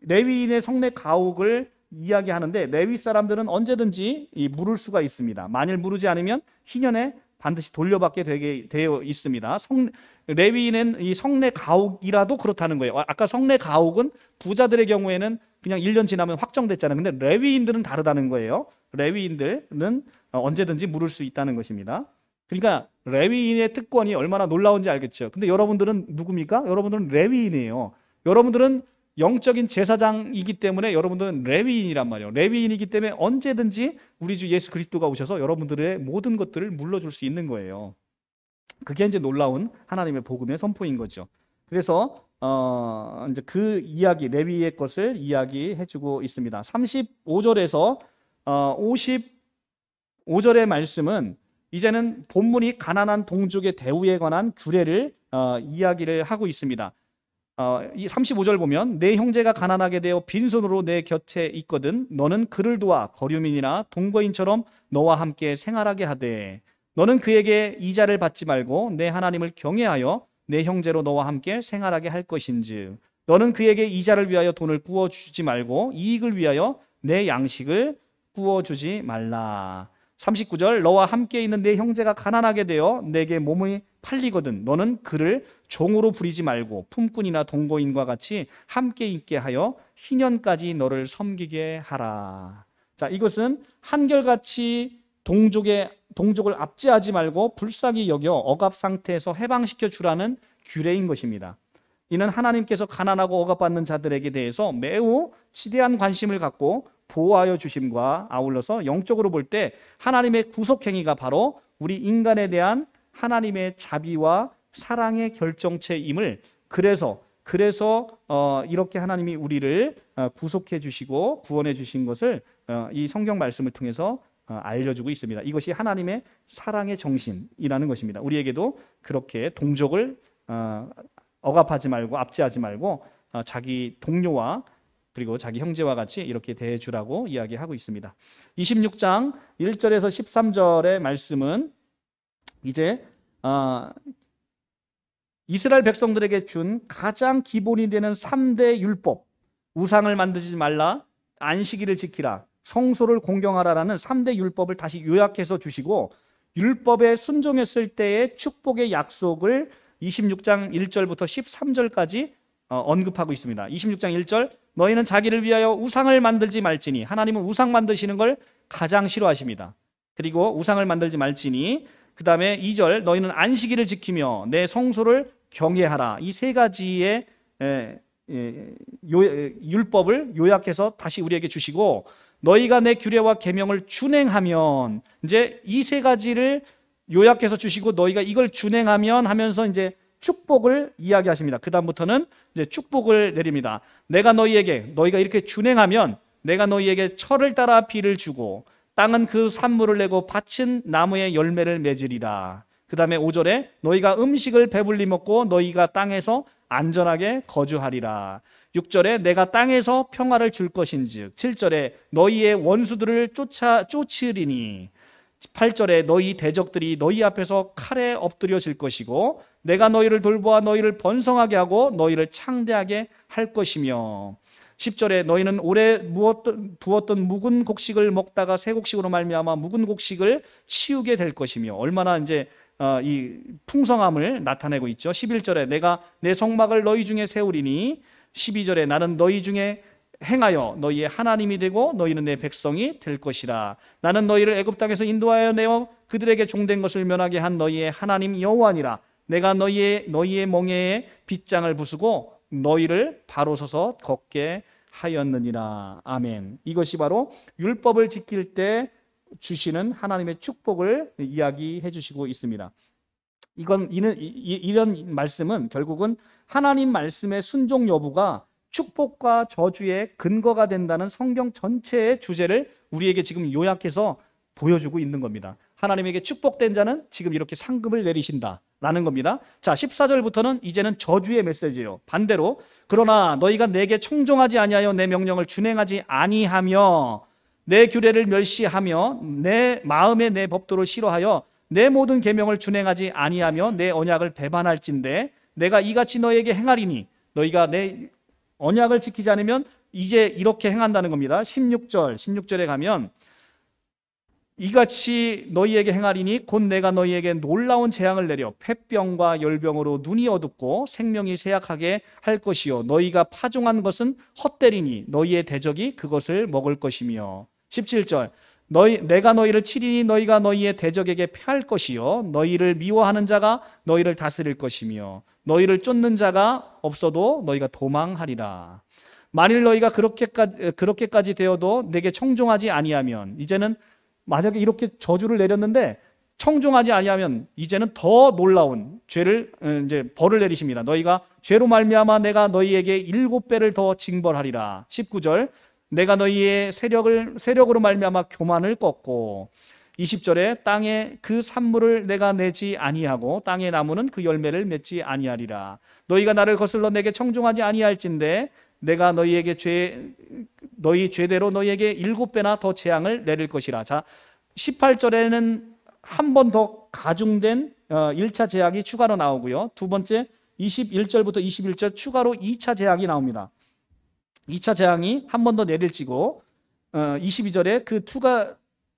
레위인의 성내 가옥을 이야기하는데 레위 사람들은 언제든지 물을 수가 있습니다. 만일 무르지 않으면 희년에 반드시 돌려받게 되어 있습니다. 레위인은 이 성내 가옥이라도 그렇다는 거예요. 아까 성내 가옥은 부자들의 경우에는 그냥 1년 지나면 확정됐잖아요. 근데 레위인들은 다르다는 거예요. 레위인들은 언제든지 물을 수 있다는 것입니다. 그러니까 레위인의 특권이 얼마나 놀라운지 알겠죠. 근데 여러분들은 누굽니까? 여러분들은 레위인이에요. 여러분들은 영적인 제사장이기 때문에 여러분들은 레위인이란 말이에요. 레위인이기 때문에 언제든지 우리 주 예수 그리스도가 오셔서 여러분들의 모든 것들을 물러줄 수 있는 거예요. 그게 이제 놀라운 하나님의 복음의 선포인 거죠. 그래서 이제 그 이야기, 레위의 것을 이야기해주고 있습니다. 35절에서 55절의 말씀은 이제는 본문이 가난한 동족의 대우에 관한 규례를 이야기를 하고 있습니다. 이 35절 보면 내 형제가 가난하게 되어 빈손으로 내 곁에 있거든 너는 그를 도와 거류민이나 동거인처럼 너와 함께 생활하게 하되 너는 그에게 이자를 받지 말고 내 하나님을 경외하여 내 형제로 너와 함께 생활하게 할 것인즉 너는 그에게 이자를 위하여 돈을 구워주지 말고 이익을 위하여 내 양식을 구워주지 말라. 39절 너와 함께 있는 내 형제가 가난하게 되어 내게 몸이 팔리거든 너는 그를 종으로 부리지 말고 품꾼이나 동거인과 같이 함께 있게 하여 희년까지 너를 섬기게 하라. 자, 이것은 한결같이 동족을 압제하지 말고 불쌍히 여겨 억압 상태에서 해방시켜 주라는 규례인 것입니다. 이는 하나님께서 가난하고 억압받는 자들에게 대해서 매우 지대한 관심을 갖고 보호하여 주심과 아울러서 영적으로 볼 때 하나님의 구속행위가 바로 우리 인간에 대한 하나님의 자비와 사랑의 결정체임을 그래서 이렇게 하나님이 우리를 구속해 주시고 구원해 주신 것을 이 성경 말씀을 통해서 알려주고 있습니다. 이것이 하나님의 사랑의 정신이라는 것입니다. 우리에게도 그렇게 동족을 억압하지 말고 압제하지 말고 자기 동료와 그리고 자기 형제와 같이 이렇게 대해주라고 이야기하고 있습니다. 26장 1절에서 13절의 말씀은 이제 이스라엘 백성들에게 준 가장 기본이 되는 3대 율법, 우상을 만들지 말라, 안식일을 지키라, 성소를 공경하라라는 3대 율법을 다시 요약해서 주시고 율법에 순종했을 때의 축복의 약속을 26장 1절부터 13절까지 언급하고 있습니다. 26장 1절, 너희는 자기를 위하여 우상을 만들지 말지니, 하나님은 우상 만드시는 걸 가장 싫어하십니다. 그리고 우상을 만들지 말지니, 그 다음에 2절, 너희는 안식일을 지키며 내 성소를 경외하라. 이 세 가지의 율법을 요약해서 다시 우리에게 주시고, 너희가 내 규례와 계명을 준행하면, 이제 이 세 가지를 요약해서 주시고 너희가 이걸 준행하면 하면서 이제 축복을 이야기하십니다. 그 다음부터는 이제 축복을 내립니다. 너희가 이렇게 준행하면 내가 너희에게 철을 따라 비를 주고 땅은 그 산물을 내고 밭은 나무의 열매를 맺으리라. 그 다음에 5절에 너희가 음식을 배불리 먹고 너희가 땅에서 안전하게 거주하리라. 6절에 내가 땅에서 평화를 줄 것인즉. 7절에 너희의 원수들을 쫓으리니. 8절에 너희 대적들이 너희 앞에서 칼에 엎드려질 것이고 내가 너희를 돌보아 너희를 번성하게 하고 너희를 창대하게 할 것이며. 10절에 너희는 오래 두었던 묵은 곡식을 먹다가 새 곡식으로 말미암아 묵은 곡식을 치우게 될 것이며. 얼마나 이제 이 풍성함을 나타내고 있죠. 11절에 내가 내 성막을 너희 중에 세우리니. 12절에 나는 너희 중에 행하여 너희의 하나님이 되고 너희는 내 백성이 될 것이라. 나는 너희를 애굽 땅에서 인도하여 내어 그들에게 종된 것을 면하게 한 너희의 하나님 여호와니라. 내가 너희의 멍에에 빗장을 부수고 너희를 바로 서서 걷게 하였느니라. 아멘. 이것이 바로 율법을 지킬 때 주시는 하나님의 축복을 이야기해 주시고 있습니다. 이런 말씀은 결국은 하나님 말씀의 순종 여부가 축복과 저주의 근거가 된다는 성경 전체의 주제를 우리에게 지금 요약해서 보여주고 있는 겁니다. 하나님에게 축복된 자는 지금 이렇게 상급을 내리신다라는 겁니다. 자, 14절부터는 이제는 저주의 메시지예요. 반대로 그러나 너희가 내게 청종하지 아니하여 내 명령을 준행하지 아니하며 내 규례를 멸시하며 내 마음에 내 법도를 싫어하여 내 모든 계명을 준행하지 아니하며 내 언약을 배반할진대 내가 이같이 너희에게 행하리니. 너희가 내 언약을 지키지 않으면 이제 이렇게 행한다는 겁니다. 16절에 가면 이같이 너희에게 행하리니 곧 내가 너희에게 놀라운 재앙을 내려 폐병과 열병으로 눈이 어둡고 생명이 쇠약하게 할 것이요 너희가 파종한 것은 헛되리니 너희의 대적이 그것을 먹을 것이며. 17절 내가 너희를 치리니 너희가 너희의 대적에게 패할 것이요 너희를 미워하는 자가 너희를 다스릴 것이며 너희를 쫓는 자가 없어도 너희가 도망하리라. 만일 너희가 그렇게까지 되어도 내게 청종하지 아니하면, 이제는 만약에 이렇게 저주를 내렸는데 청종하지 아니하면 이제는 더 놀라운 죄를 이제 벌을 내리십니다. 너희가 죄로 말미암아 내가 너희에게 7배를 더 징벌하리라. 19절 내가 너희의 세력으로 말미암아 교만을 꺾고. 20절에 땅에 그 산물을 내가 내지 아니하고 땅의 나무는 그 열매를 맺지 아니하리라. 너희가 나를 거슬러 내게 청종하지 아니할진대 내가 너희 죄대로 너희에게 7배나 더 재앙을 내릴 것이라. 자, 18절에는 한 번 더 가중된 1차 재앙이 추가로 나오고요. 두 번째 21절부터 21절 추가로 2차 재앙이 나옵니다. 2차 재앙이 한 번 더 내릴지고 22절에 그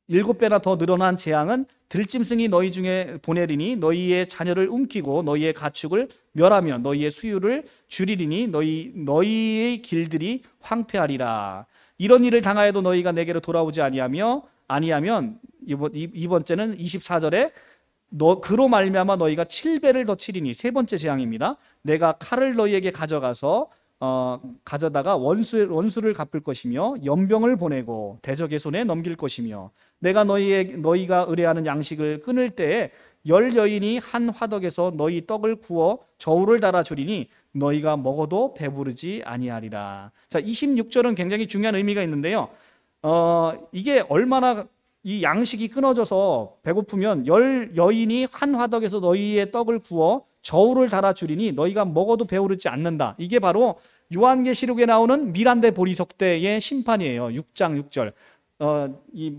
7배나 더 늘어난 재앙은 들짐승이 너희 중에 보내리니 너희의 자녀를 움키고 너희의 가축을 멸하며 너희의 수유를 줄이리니 너희의 길들이 황폐하리라. 이런 일을 당하여도 너희가 내게로 돌아오지 아니하면 이번째는 24절에 그로 말미암아 너희가 7배를 더 치리니, 세 번째 재앙입니다. 내가 칼을 너희에게 가져다가 원수를 갚을 것이며 연병을 보내고 대적의 손에 넘길 것이며, 내가 너희가 의뢰하는 양식을 끊을 때에 10여인이 한 화덕에서 너희 떡을 구워 저울을 달아 주리니 너희가 먹어도 배부르지 아니하리라. 자, 26절은 굉장히 중요한 의미가 있는데요. 이게 얼마나 이 양식이 끊어져서 배고프면 10여인이 한 화덕에서 너희의 떡을 구워 저울을 달아 주리니 너희가 먹어도 배부르지 않는다. 이게 바로 요한계시록에 나오는 미란데 보리석 때의 심판이에요. 6장 6절. 이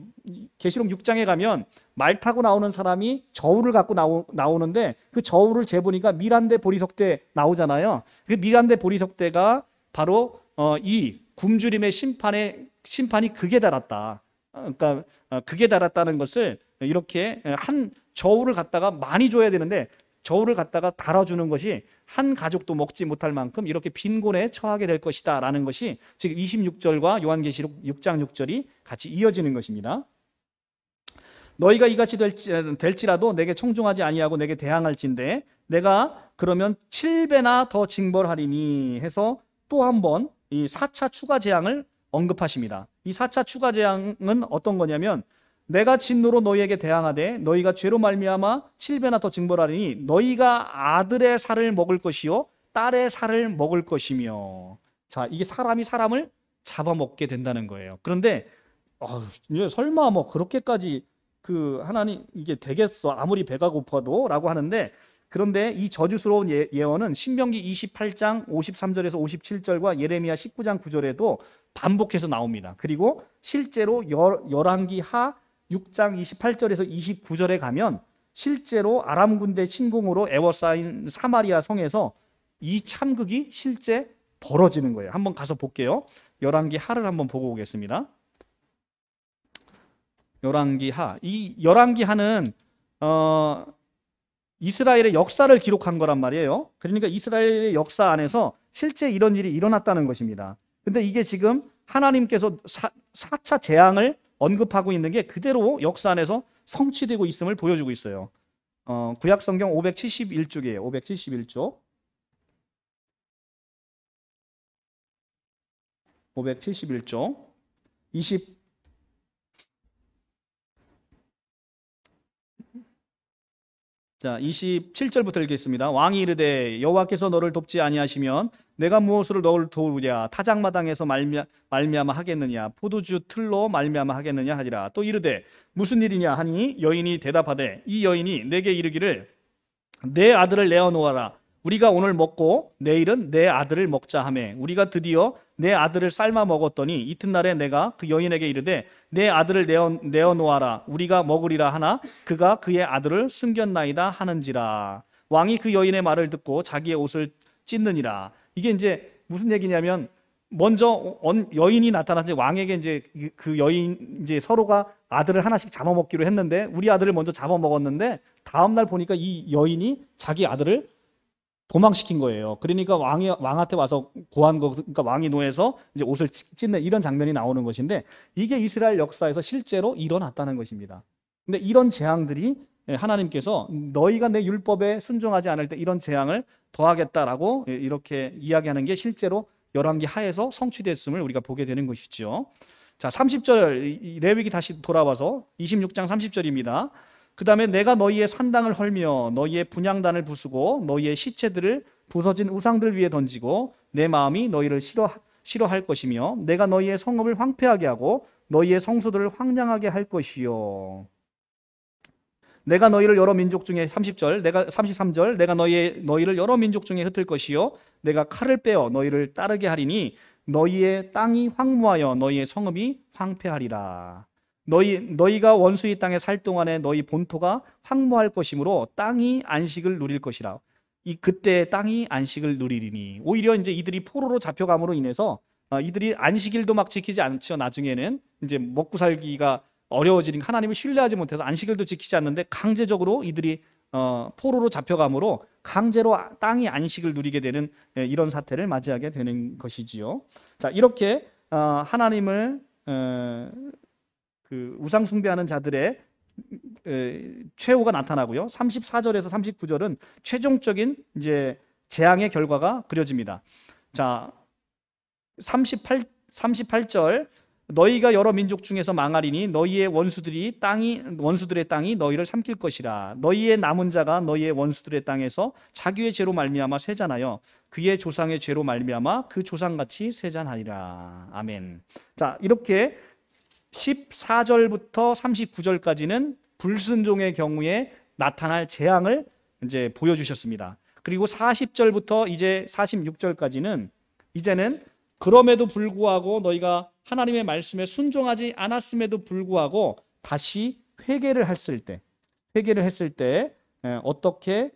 계시록 6장에 가면 말 타고 나오는 사람이 저울을 갖고 나오는데 그 저울을 재보니까 미란데 보리석 때 나오잖아요. 그 미란데 보리석 때가 바로 이 굶주림의 심판이 극에 달았다. 그러니까 극에 달았다는 것을 이렇게 한 저울을 갖다가 많이 줘야 되는데 저울을 갖다가 달아주는 것이 한 가족도 먹지 못할 만큼 이렇게 빈곤에 처하게 될 것이다 라는 것이 지금 26절과 요한계시록 6장 6절이 같이 이어지는 것입니다. 너희가 이같이 될지라도 내게 청종하지 아니하고 내게 대항할진대 내가 그러면 7배나 더 징벌하리니 해서 또 한 번 이 4차 추가 재앙을 언급하십니다. 이 4차 추가 재앙은 어떤 거냐면, 내가 진노로 너희에게 대항하되 너희가 죄로 말미암아 7배나 더 징벌하리니 너희가 아들의 살을 먹을 것이요 딸의 살을 먹을 것이며. 자, 이게 사람이 사람을 잡아먹게 된다는 거예요. 그런데 설마 뭐 그렇게까지 하나님 이게 되겠어 아무리 배가 고파도 라고 하는데, 그런데 이 저주스러운 예언은 신명기 28장 53절에서 57절과 예레미야 19장 9절에도 반복해서 나옵니다. 그리고 실제로 열왕기 하 6장 28절에서 29절에 가면 실제로 아람 군대 침공으로 에워싸인 사마리아 성에서 이 참극이 실제 벌어지는 거예요. 한번 가서 볼게요. 열왕기 하를 한번 보고 오겠습니다. 열왕기 하. 이 열왕기 하는 이스라엘의 역사를 기록한 거란 말이에요. 그러니까 이스라엘의 역사 안에서 실제 이런 일이 일어났다는 것입니다. 근데 이게 지금 하나님께서 4차 재앙을 언급하고 있는 게 그대로 역사 안에서 성취되고 있음을 보여주고 있어요. 구약성경 571쪽이에요. 571쪽. 571쪽. 27절부터 읽겠습니다. 왕이 이르되 여호와께서 너를 돕지 아니하시면 내가 무엇으로 너를 도우랴? 타작마당에서 말미암아 하겠느냐? 포도주 틀로 말미암아 하겠느냐 하리라. 또 이르되 무슨 일이냐 하니 여인이 대답하되 이 여인이 내게 이르기를 내 아들을 내어 놓아라. 우리가 오늘 먹고 내일은 내 아들을 먹자 하매 우리가 드디어 내 아들을 삶아 먹었더니 이튿날에 내가 그 여인에게 이르되 내 아들을 내어 놓아라. 우리가 먹으리라 하나 그가 그의 아들을 숨겼나이다 하는지라. 왕이 그 여인의 말을 듣고 자기의 옷을 찢느니라. 이게 이제 무슨 얘기냐면, 먼저 여인이 나타나서 왕에게 이제 그 여인 이제 서로가 아들을 하나씩 잡아먹기로 했는데 우리 아들을 먼저 잡아먹었는데 다음 날 보니까 이 여인이 자기 아들을 도망시킨 거예요. 그러니까 왕한테 와서 고한 거, 그러니까 왕이 노해서 이제 옷을 찢는 이런 장면이 나오는 것인데, 이게 이스라엘 역사에서 실제로 일어났다는 것입니다. 근데 이런 재앙들이 하나님께서 너희가 내 율법에 순종하지 않을 때 이런 재앙을 더하겠다라고 이렇게 이야기하는 게 실제로 열왕기 하에서 성취됐음을 우리가 보게 되는 것이죠. 자, 30절 레위기 다시 돌아와서 26장 30절입니다. 그 다음에 내가 너희의 산당을 헐며 너희의 분향단을 부수고 너희의 시체들을 부서진 우상들 위에 던지고 내 마음이 너희를 싫어할 것이며 내가 너희의 성읍을 황폐하게 하고 너희의 성소들을 황량하게 할 것이요. 내가 너희를 여러 민족 중에 33절 내가 너희를 여러 민족 중에 흩을 것이요 내가 칼을 빼어 너희를 따르게 하리니 너희의 땅이 황무하여 너희의 성읍이 황폐하리라. 너희가 원수의 땅에 살 동안에 너희 본토가 황무할 것이므로 땅이 안식을 누릴 것이라. 그때 땅이 안식을 누리리니. 오히려 이제 이들이 포로로 잡혀감으로 인해서 이들이 안식일도 막 지키지 않죠. 나중에는 이제 먹고 살기가 어려워지니까 하나님을 신뢰하지 못해서 안식일도 지키지 않는데 강제적으로 이들이 포로로 잡혀감으로 강제로 땅이 안식을 누리게 되는 이런 사태를 맞이하게 되는 것이지요. 자, 이렇게 하나님을 그 우상 숭배하는 자들의 최후가 나타나고요. 34절에서 39절은 최종적인 이제 재앙의 결과가 그려집니다. 자, 38절 너희가 여러 민족 중에서 망하리니 너희의 원수들의 땅이 너희를 삼킬 것이라. 너희의 남은 자가 너희의 원수들의 땅에서 자기의 죄로 말미암아 쇠잔하여 그의 조상의 죄로 말미암아 그 조상같이 쇠잔하리라. 아멘. 자, 이렇게 14절부터 39절까지는 불순종의 경우에 나타날 재앙을 이제 보여주셨습니다. 그리고 40절부터 이제 46절까지는 이제는 그럼에도 불구하고 너희가 하나님의 말씀에 순종하지 않았음에도 불구하고 다시 회개를 했을 때 어떻게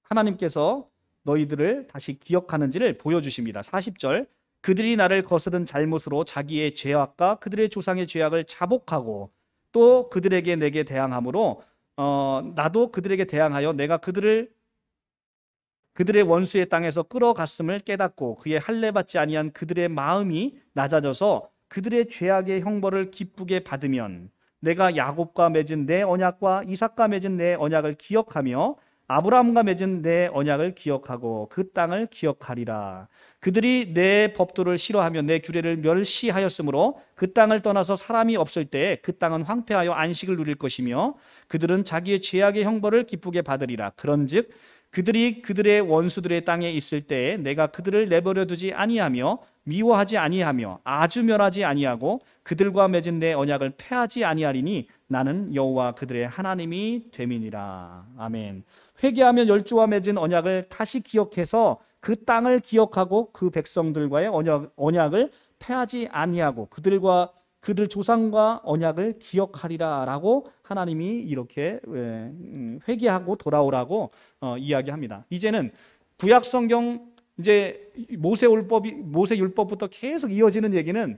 하나님께서 너희들을 다시 기억하는지를 보여주십니다. 40절 그들이 나를 거스른 잘못으로 자기의 죄악과 그들의 조상의 죄악을 자복하고 또 그들에게 내게 대항함으로 나도 그들에게 대항하여 내가 그들의 원수의 땅에서 끌어갔음을 깨닫고 그의 할례받지 아니한 그들의 마음이 낮아져서 그들의 죄악의 형벌을 기쁘게 받으면 내가 야곱과 맺은 내 언약과 이삭과 맺은 내 언약을 기억하며 아브라함과 맺은 내 언약을 기억하고 그 땅을 기억하리라. 그들이 내 법도를 싫어하며 내 규례를 멸시하였으므로 그 땅을 떠나서 사람이 없을 때에 그 땅은 황폐하여 안식을 누릴 것이며 그들은 자기의 죄악의 형벌을 기쁘게 받으리라. 그런즉 그들이 그들의 원수들의 땅에 있을 때에 내가 그들을 내버려 두지 아니하며 미워하지 아니하며 아주 멸하지 아니하고 그들과 맺은 내 언약을 폐하지 아니하리니 나는 여호와 그들의 하나님이 됨이니라. 아멘. 회개하면 열조와 맺은 언약을 다시 기억해서 그 땅을 기억하고 그 백성들과의 언약을 폐하지 아니하고 그들 조상과 언약을 기억하리라라고 하나님이 이렇게 회개하고 돌아오라고 이야기합니다. 이제는 구약 성경 이제 모세 율법부터 계속 이어지는 얘기는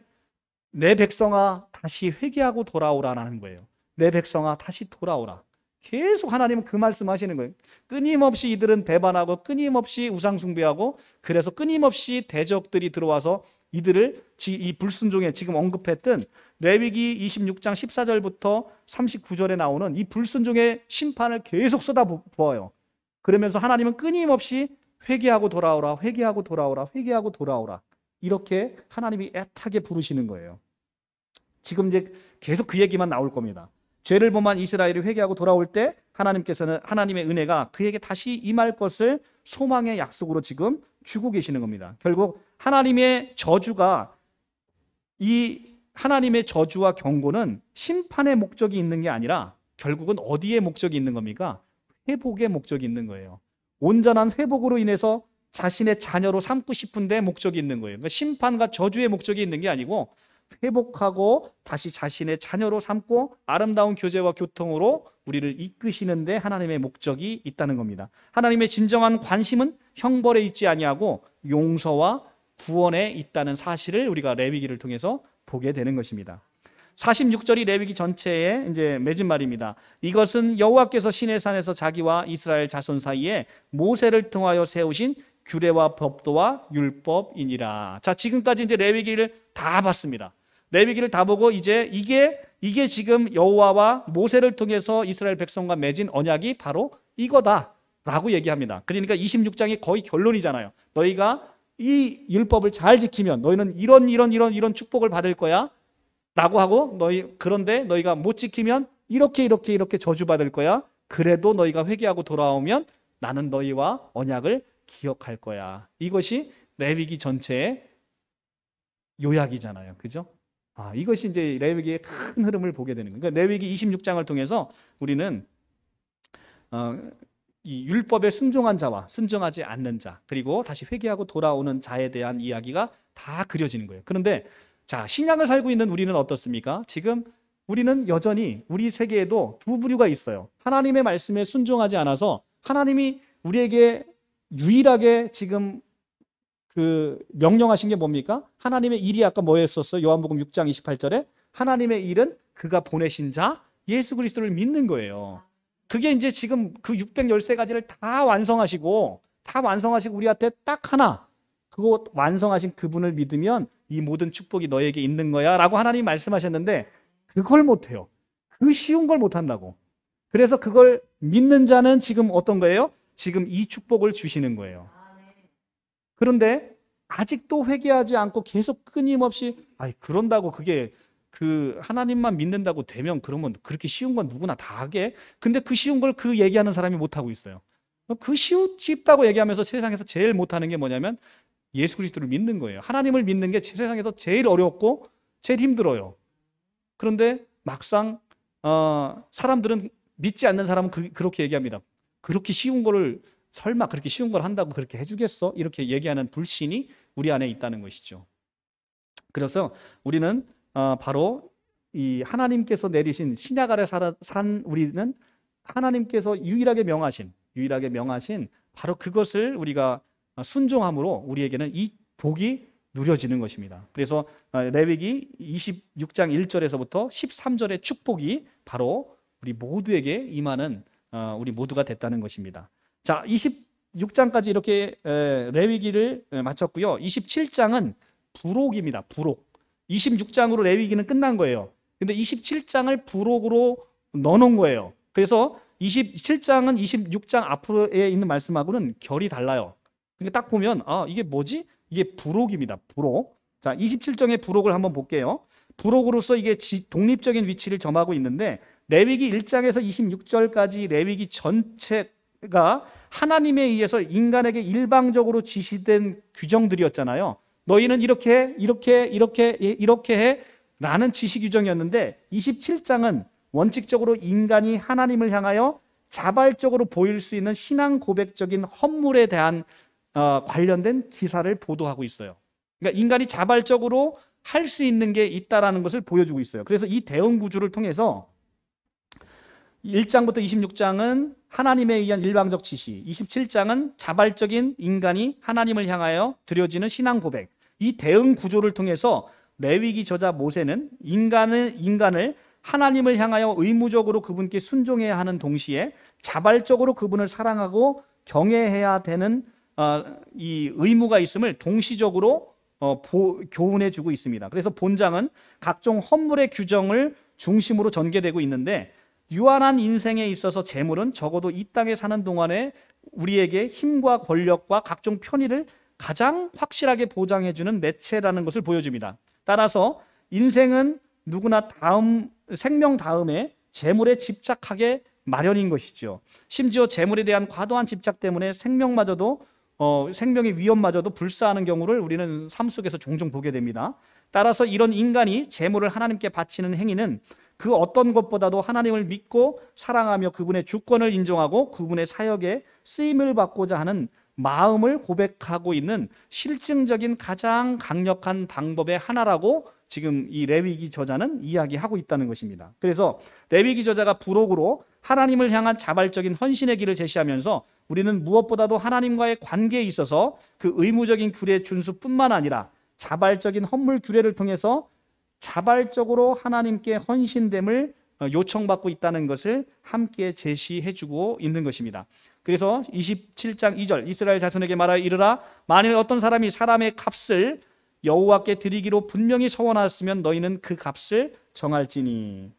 내 백성아 다시 회개하고 돌아오라라는 거예요. 내 백성아 다시 돌아오라. 계속 하나님은 그 말씀하시는 거예요. 끊임없이 이들은 배반하고 끊임없이 우상 숭배하고 그래서 끊임없이 대적들이 들어와서 이들을 이 불순종에 지금 언급했던 레위기 26장 14절부터 39절에 나오는 이 불순종의 심판을 계속 쏟아부어요. 그러면서 하나님은 끊임없이 회개하고 돌아오라, 회개하고 돌아오라, 회개하고 돌아오라. 이렇게 하나님이 애타게 부르시는 거예요. 지금 이제 계속 그 얘기만 나올 겁니다. 죄를 범한 이스라엘이 회개하고 돌아올 때 하나님께서는 하나님의 은혜가 그에게 다시 임할 것을 소망의 약속으로 지금 주고 계시는 겁니다. 결국 하나님의 저주가 하나님의 저주와 경고는 심판의 목적이 있는 게 아니라 결국은 어디에 목적이 있는 겁니까? 회복의 목적이 있는 거예요. 온전한 회복으로 인해서 자신의 자녀로 삼고 싶은데 목적이 있는 거예요. 그러니까 심판과 저주의 목적이 있는 게 아니고 회복하고 다시 자신의 자녀로 삼고 아름다운 교제와 교통으로 우리를 이끄시는데 하나님의 목적이 있다는 겁니다. 하나님의 진정한 관심은 형벌에 있지 아니하고 용서와 구원에 있다는 사실을 우리가 레위기를 통해서 보게 되는 것입니다. 46절이 레위기 전체에 이제 맺은 말입니다. 이것은 여호와께서 시내산에서 자기와 이스라엘 자손 사이에 모세를 통하여 세우신 규례와 법도와 율법이니라. 자, 지금까지 이제 레위기를 다 봤습니다. 레위기를 다 보고 이제 이게 지금 여호와와 모세를 통해서 이스라엘 백성과 맺은 언약이 바로 이거다라고 얘기합니다. 그러니까 26장이 거의 결론이잖아요. 너희가 이 율법을 잘 지키면 너희는 이런 축복을 받을 거야. 라고 하고 그런데 너희가 못 지키면 이렇게 저주받을 거야. 그래도 너희가 회개하고 돌아오면 나는 너희와 언약을 기억할 거야. 이것이 레위기 전체의 요약이잖아요. 그죠? 이것이 이제 레위기의 큰 흐름을 보게 되는 거예요. 그러니까 레위기 26장을 통해서 우리는 이 율법에 순종한 자와 순종하지 않는 자, 그리고 다시 회개하고 돌아오는 자에 대한 이야기가 다 그려지는 거예요. 그런데 자, 신약을 살고 있는 우리는 어떻습니까? 지금 우리는 여전히 우리 세계에도 두 부류가 있어요. 하나님의 말씀에 순종하지 않아서 하나님이 우리에게 유일하게 지금 그 명령하신 게 뭡니까? 하나님의 일이 아까 뭐였었어요? 요한복음 6장 28절에 하나님의 일은 그가 보내신 자 예수 그리스도를 믿는 거예요. 그게 이제 지금 그 613가지를 다 완성하시고 우리한테 딱 하나, 그거 완성하신 그분을 믿으면 이 모든 축복이 너에게 있는 거야 라고 하나님이 말씀하셨는데 그걸 못해요. 그 쉬운 걸 못한다고. 그래서 그걸 믿는 자는 지금 어떤 거예요? 지금 이 축복을 주시는 거예요. 그런데 아직도 회개하지 않고 계속 끊임없이 그런다고 그게 그 하나님만 믿는다고 되면 그러면 그렇게 쉬운 건 누구나 다 하게. 근데 그 쉬운 걸 그 얘기하는 사람이 못하고 있어요. 그 쉽다고 얘기하면서 세상에서 제일 못하는 게 뭐냐면 예수 그리스도를 믿는 거예요. 하나님을 믿는 게 세상에서 제일 어렵고 제일 힘들어요. 그런데 막상 사람들은 믿지 않는 사람은 그렇게 얘기합니다. 그렇게 쉬운 거를 설마 그렇게 쉬운 걸 한다고 그렇게 해주겠어? 이렇게 얘기하는 불신이 우리 안에 있다는 것이죠. 그래서 우리는 바로 이 하나님께서 내리신 신약 아래 산 우리는 하나님께서 유일하게 명하신 바로 그것을 우리가 순종함으로 우리에게는 이 복이 누려지는 것입니다. 그래서 레위기 26장 1절에서부터 13절의 축복이 바로 우리 모두에게 임하는 우리 모두가 됐다는 것입니다. 자, 26장까지 이렇게 레위기를 마쳤고요. 27장은 부록입니다. 부록. 26장으로 레위기는 끝난 거예요. 근데 27장을 부록으로 넣어놓은 거예요. 그래서 27장은 26장 앞으로에 있는 말씀하고는 결이 달라요. 그러니까 딱 보면 이게 뭐지? 이게 부록입니다. 부록. 자, 27장의 부록을 한번 볼게요. 부록으로서 이게 독립적인 위치를 점하고 있는데 레위기 1장에서 26절까지 레위기 전체가 하나님에 의해서 인간에게 일방적으로 지시된 규정들이었잖아요. 너희는 이렇게 해 라는 지시 규정이었는데 27장은 원칙적으로 인간이 하나님을 향하여 자발적으로 보일 수 있는 신앙 고백적인 헌물에 대한 관련된 기사를 보도하고 있어요. 그러니까 인간이 자발적으로 할 수 있는 게 있다라는 것을 보여주고 있어요. 그래서 이 대응 구조를 통해서 1장부터 26장은 하나님에 의한 일방적 지시, 27장은 자발적인 인간이 하나님을 향하여 드려지는 신앙 고백. 이 대응 구조를 통해서 레위기 저자 모세는 인간을 하나님을 향하여 의무적으로 그분께 순종해야 하는 동시에 자발적으로 그분을 사랑하고 경외해야 되는 이 의무가 있음을 동시적으로 교훈해 주고 있습니다. 그래서 본장은 각종 헌물의 규정을 중심으로 전개되고 있는데 유한한 인생에 있어서 재물은 적어도 이 땅에 사는 동안에 우리에게 힘과 권력과 각종 편의를 가장 확실하게 보장해주는 매체라는 것을 보여줍니다. 따라서 인생은 누구나 생명 다음에 재물에 집착하게 마련인 것이죠. 심지어 재물에 대한 과도한 집착 때문에 생명의 위험마저도 불사하는 경우를 우리는 삶 속에서 종종 보게 됩니다. 따라서 이런 인간이 재물을 하나님께 바치는 행위는 그 어떤 것보다도 하나님을 믿고 사랑하며 그분의 주권을 인정하고 그분의 사역에 쓰임을 받고자 하는 마음을 고백하고 있는 실증적인 가장 강력한 방법의 하나라고 지금 이 레위기 저자는 이야기하고 있다는 것입니다. 그래서 레위기 저자가 부록으로 하나님을 향한 자발적인 헌신의 길을 제시하면서 우리는 무엇보다도 하나님과의 관계에 있어서 그 의무적인 규례 준수뿐만 아니라 자발적인 헌물 규례를 통해서 자발적으로 하나님께 헌신됨을 요청받고 있다는 것을 함께 제시해주고 있는 것입니다. 그래서 27장 2절 이스라엘 자손에게 말하여 이르라 만일 어떤 사람이 사람의 값을 여호와께 드리기로 분명히 서원하였으면 너희는 그 값을 정할지니.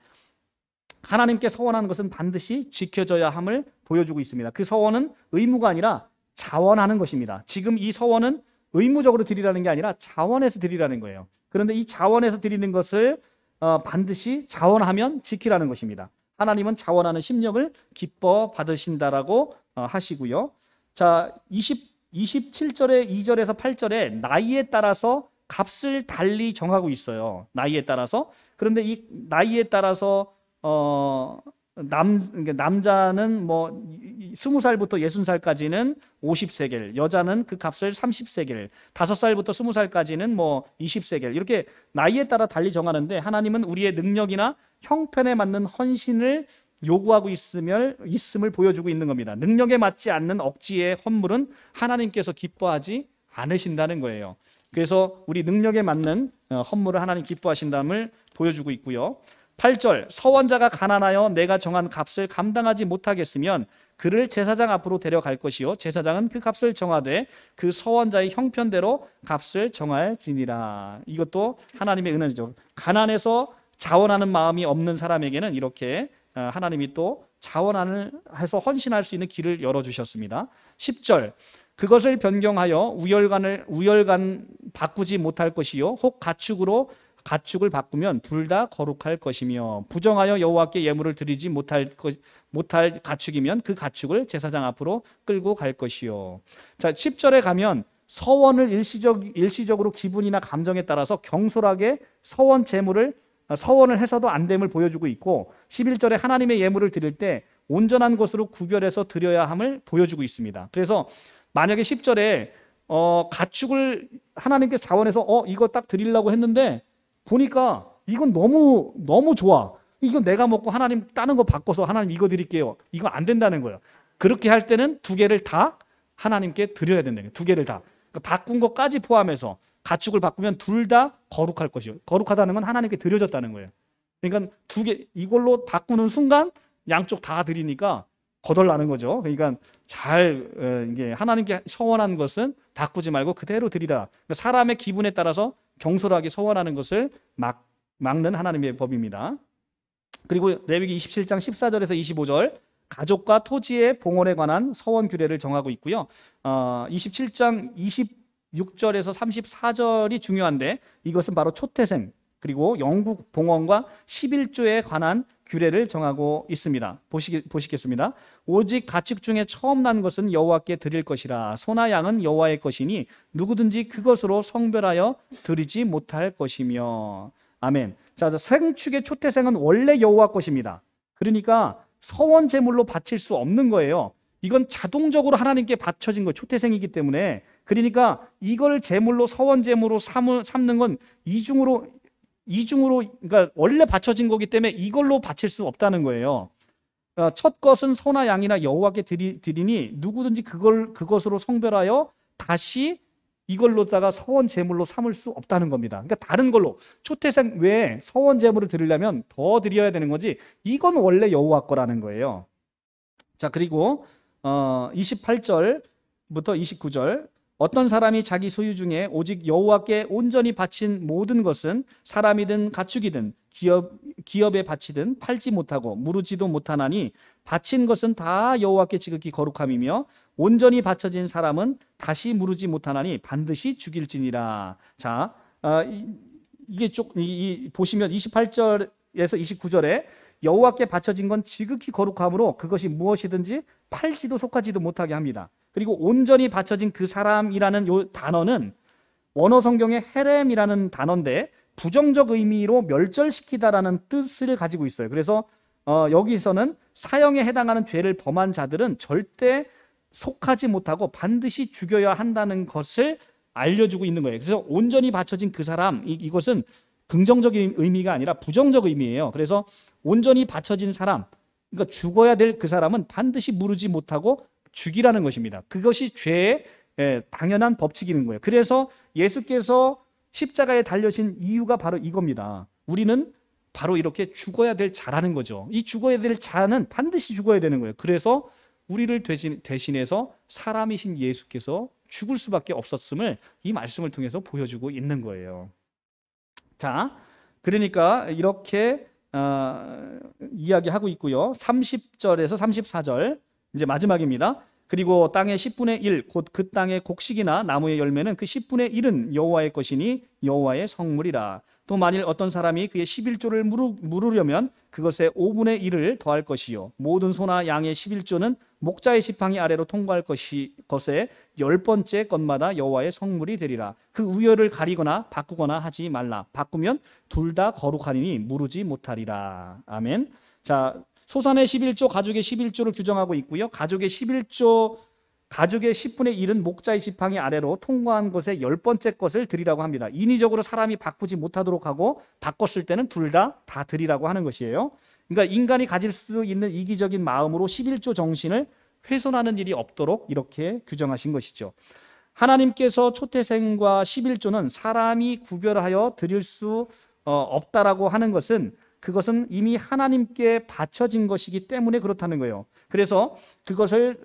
하나님께 서원하는 것은 반드시 지켜져야 함을 보여주고 있습니다. 그 서원은 의무가 아니라 자원하는 것입니다. 지금 이 서원은 의무적으로 드리라는 게 아니라 자원해서 드리라는 거예요. 그런데 이 자원해서 드리는 것을 반드시 자원하면 지키라는 것입니다. 하나님은 자원하는 심령을 기뻐 받으신다라고 하시고요. 자, 27절에 2절에서 8절에 나이에 따라서 값을 달리 정하고 있어요. 나이에 따라서. 그런데 이 나이에 따라서 남자는 뭐 20살부터 60살까지는 50세겔, 여자는 그 값을 30세겔, 5살부터 20살까지는 뭐 20세겔, 이렇게 나이에 따라 달리 정하는데 하나님은 우리의 능력이나 형편에 맞는 헌신을 요구하고 있음을 보여주고 있는 겁니다. 능력에 맞지 않는 억지의 헌물은 하나님께서 기뻐하지 않으신다는 거예요. 그래서 우리 능력에 맞는 헌물을 하나님 기뻐하신다음을 보여주고 있고요. 8절 서원자가 가난하여 내가 정한 값을 감당하지 못하겠으면 그를 제사장 앞으로 데려갈 것이요 제사장은 그 값을 정하되 그 서원자의 형편대로 값을 정할지니라. 이것도 하나님의 은혜죠. 가난해서 자원하는 마음이 없는 사람에게는 이렇게 하나님이 또 자원을 해서 헌신할 수 있는 길을 열어주셨습니다. 10절 그것을 변경하여 우열간 바꾸지 못할 것이요 혹 가축을 바꾸면 둘 다 거룩할 것이며 부정하여 여호와께 예물을 드리지 못할 가축이면 그 가축을 제사장 앞으로 끌고 갈 것이요. 자, 10절에 가면 서원을 일시적으로 기분이나 감정에 따라서 경솔하게 서원을 해서도 안 됨을 보여주고 있고 11절에 하나님의 예물을 드릴 때 온전한 것으로 구별해서 드려야 함을 보여주고 있습니다. 그래서 만약에 10절에 가축을 하나님께 자원해서 이거 딱 드리려고 했는데 보니까 이건 너무 좋아. 이건 내가 먹고 하나님 다른 거 바꿔서 하나님 이거 드릴게요. 이거 안 된다는 거예요. 그렇게 할 때는 두 개를 다 하나님께 드려야 된다는 거예요. 두 개를 다. 그러니까 바꾼 것까지 포함해서 가축을 바꾸면 둘 다 거룩할 것이요. 거룩하다는 건 하나님께 드려졌다는 거예요. 그러니까 두 개 이걸로 바꾸는 순간 양쪽 다 드리니까 거덜나는 거죠. 그러니까 이게 하나님께 서원한 것은 바꾸지 말고 그대로 드리라. 그러니까 사람의 기분에 따라서 경솔하게 서원하는 것을 막는 하나님의 법입니다. 그리고 레위기 27장 14절에서 25절 가족과 토지의 봉헌에 관한 서원 규례를 정하고 있고요. 27장 26절에서 34절이 중요한데 이것은 바로 초태생 그리고 영국 봉헌과 11조에 관한 규례를 정하고 있습니다. 보시겠습니다. 오직 가축 중에 처음 난 것은 여호와께 드릴 것이라 소나 양은 여호와의 것이니 누구든지 그것으로 성별하여 드리지 못할 것이며. 아멘. 자, 생축의 초태생은 원래 여호와 것입니다. 그러니까 서원 제물로 바칠 수 없는 거예요. 이건 자동적으로 하나님께 바쳐진 거예요. 초태생이기 때문에. 그러니까 이걸 제물로 서원 제물로 삼는 건 이중으로 그러니까 원래 바쳐진 거기 때문에 이걸로 바칠 수 없다는 거예요. 첫 것은 소나 양이나 여호와께 드리니 누구든지 그것으로 성별하여 다시 이걸로다가 서원 제물로 삼을 수 없다는 겁니다. 그러니까 다른 걸로 초태생 외에 서원 제물을 드리려면 더 드려야 되는 거지 이건 원래 여호와 거라는 거예요. 자, 그리고 28절부터 29절 어떤 사람이 자기 소유 중에 오직 여호와께 온전히 바친 모든 것은 사람이든 가축이든 기업에 바치든 팔지 못하고 무르지도 못하나니 바친 것은 다 여호와께 지극히 거룩함이며 온전히 바쳐진 사람은 다시 무르지 못하나니 반드시 죽일지니라. 자, 이게 보시면 28절에서 29절에 여호와께 바쳐진 건 지극히 거룩함으로 그것이 무엇이든지 팔지도 속하지도 못하게 합니다. 그리고 온전히 바쳐진 그 사람이라는 이 단어는 원어 성경의 헤렘이라는 단어인데 부정적 의미로 멸절시키다라는 뜻을 가지고 있어요. 그래서 여기서는 사형에 해당하는 죄를 범한 자들은 절대 속하지 못하고 반드시 죽여야 한다는 것을 알려주고 있는 거예요. 그래서 온전히 바쳐진 그 사람, 이것은 긍정적인 의미가 아니라 부정적 의미예요. 그래서 온전히 바쳐진 사람, 그러니까 죽어야 될 그 사람은 반드시 무르지 못하고 죽이라는 것입니다. 그것이 죄의 당연한 법칙인 거예요. 그래서 예수께서 십자가에 달려신 이유가 바로 이겁니다. 우리는 바로 이렇게 죽어야 될 자라는 거죠. 이 죽어야 될 자는 반드시 죽어야 되는 거예요. 그래서 우리를 대신해서 사람이신 예수께서 죽을 수밖에 없었음을 이 말씀을 통해서 보여주고 있는 거예요. 자, 그러니까 이렇게 이야기하고 있고요. 30절에서 34절 이제 마지막입니다. 그리고 땅의 10분의 1 곧 그 땅의 곡식이나 나무의 열매는 그 10분의 1은 여호와의 것이니 여호와의 성물이라. 또 만일 어떤 사람이 그의 11조를 물으려면 그것에 5분의 1을 더할 것이요 모든 소나 양의 11조는 목자의 지팡이 아래로 통과할 것에 10번째 것마다 여호와의 성물이 되리라. 그 우열을 가리거나 바꾸거나 하지 말라. 바꾸면 둘 다 거룩하리니 무르지 못하리라. 아멘. 자, 소산의 11조, 가죽의 11조를 규정하고 있고요. 가죽의 11조, 가죽의 10분의 1은 목자의 지팡이 아래로 통과한 것에 10번째 것을 드리라고 합니다. 인위적으로 사람이 바꾸지 못하도록 하고 바꿨을 때는 둘 다 드리라고 하는 것이에요. 그러니까 인간이 가질 수 있는 이기적인 마음으로 11조 정신을 훼손하는 일이 없도록 이렇게 규정하신 것이죠. 하나님께서 초태생과 11조는 사람이 구별하여 드릴 수 없다라고 하는 것은 그것은 이미 하나님께 바쳐진 것이기 때문에 그렇다는 거예요. 그래서 그것을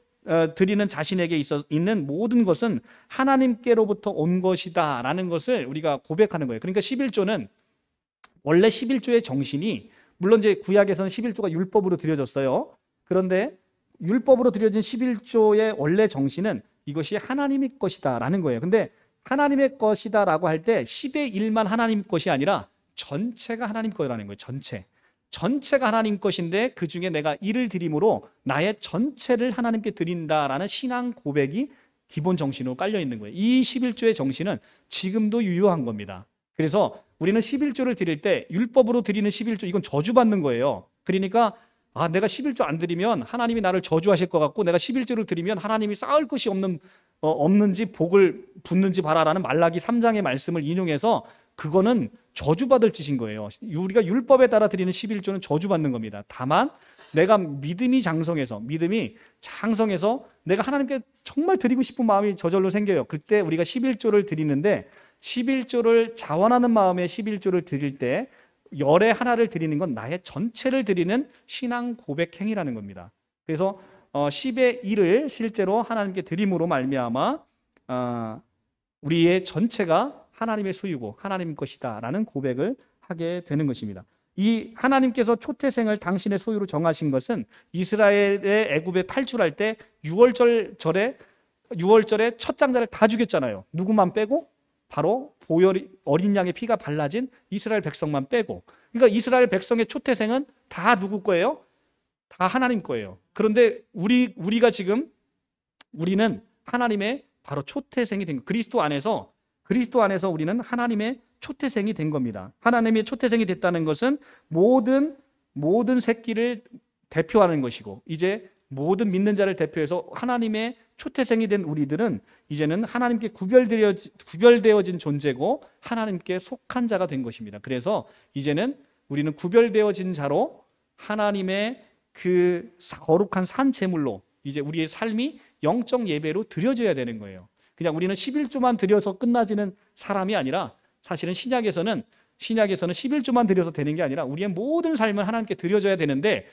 드리는 자신에게 있는 모든 것은 하나님께로부터 온 것이다 라는 것을 우리가 고백하는 거예요. 그러니까 11조는 원래 11조의 정신이, 물론 이제 구약에서는 11조가 율법으로 드려졌어요. 그런데 율법으로 드려진 11조의 원래 정신은 이것이 하나님의 것이다 라는 거예요. 근데 하나님의 것이다 라고 할 때 10의 1만 하나님 것이 아니라 전체가 하나님 거라는 거예요. 전체가 하나님 것인데 그 중에 내가 이를 드림으로 나의 전체를 하나님께 드린다라는 신앙 고백이 기본 정신으로 깔려 있는 거예요. 이 11조의 정신은 지금도 유효한 겁니다. 그래서 우리는 11조를 드릴 때 율법으로 드리는 11조, 이건 저주받는 거예요. 그러니까 내가 11조 안 드리면 하나님이 나를 저주하실 것 같고, 내가 11조를 드리면 하나님이 쌓을 것이 없는지 복을 붓는지 봐라라는 말라기 3장의 말씀을 인용해서 그거는 저주받을 짓인 거예요. 우리가 율법에 따라 드리는 11조는 저주받는 겁니다. 다만 내가 믿음이 장성해서 내가 하나님께 정말 드리고 싶은 마음이 저절로 생겨요. 그때 우리가 11조를 드리는데, 11조를 자원하는 마음에 11조를 드릴 때 열의 하나를 드리는 건 나의 전체를 드리는 신앙 고백 행위라는 겁니다. 그래서 10의 1을 실제로 하나님께 드림으로 말미암아 우리의 전체가 하나님의 소유고 하나님 것이다 라는 고백을 하게 되는 것입니다. 이 하나님께서 초태생을 당신의 소유로 정하신 것은 이스라엘의 애굽에 탈출할 때 6월절에 첫 장자를 다 죽였잖아요. 누구만 빼고? 바로 어린 양의 피가 발라진 이스라엘 백성만 빼고. 그러니까 이스라엘 백성의 초태생은 다 누구 거예요? 다 하나님 거예요. 그런데 우리가 지금 우리는 하나님의 바로 초태생이 된 거예요. 그리스도 안에서 우리는 하나님의 초태생이 된 겁니다. 하나님의 초태생이 됐다는 것은 모든 새끼를 대표하는 것이고, 이제 모든 믿는 자를 대표해서 하나님의 초태생이 된 우리들은 이제는 하나님께 구별되어진 존재고 하나님께 속한 자가 된 것입니다. 그래서 이제는 우리는 구별되어진 자로 하나님의 그 거룩한 산 제물로 이제 우리의 삶이 영적 예배로 드려져야 되는 거예요. 그냥 우리는 11조만 드려서 끝나지는 사람이 아니라, 사실은 신약에서는 11조만 드려서 되는 게 아니라 우리의 모든 삶을 하나님께 드려져야 되는데,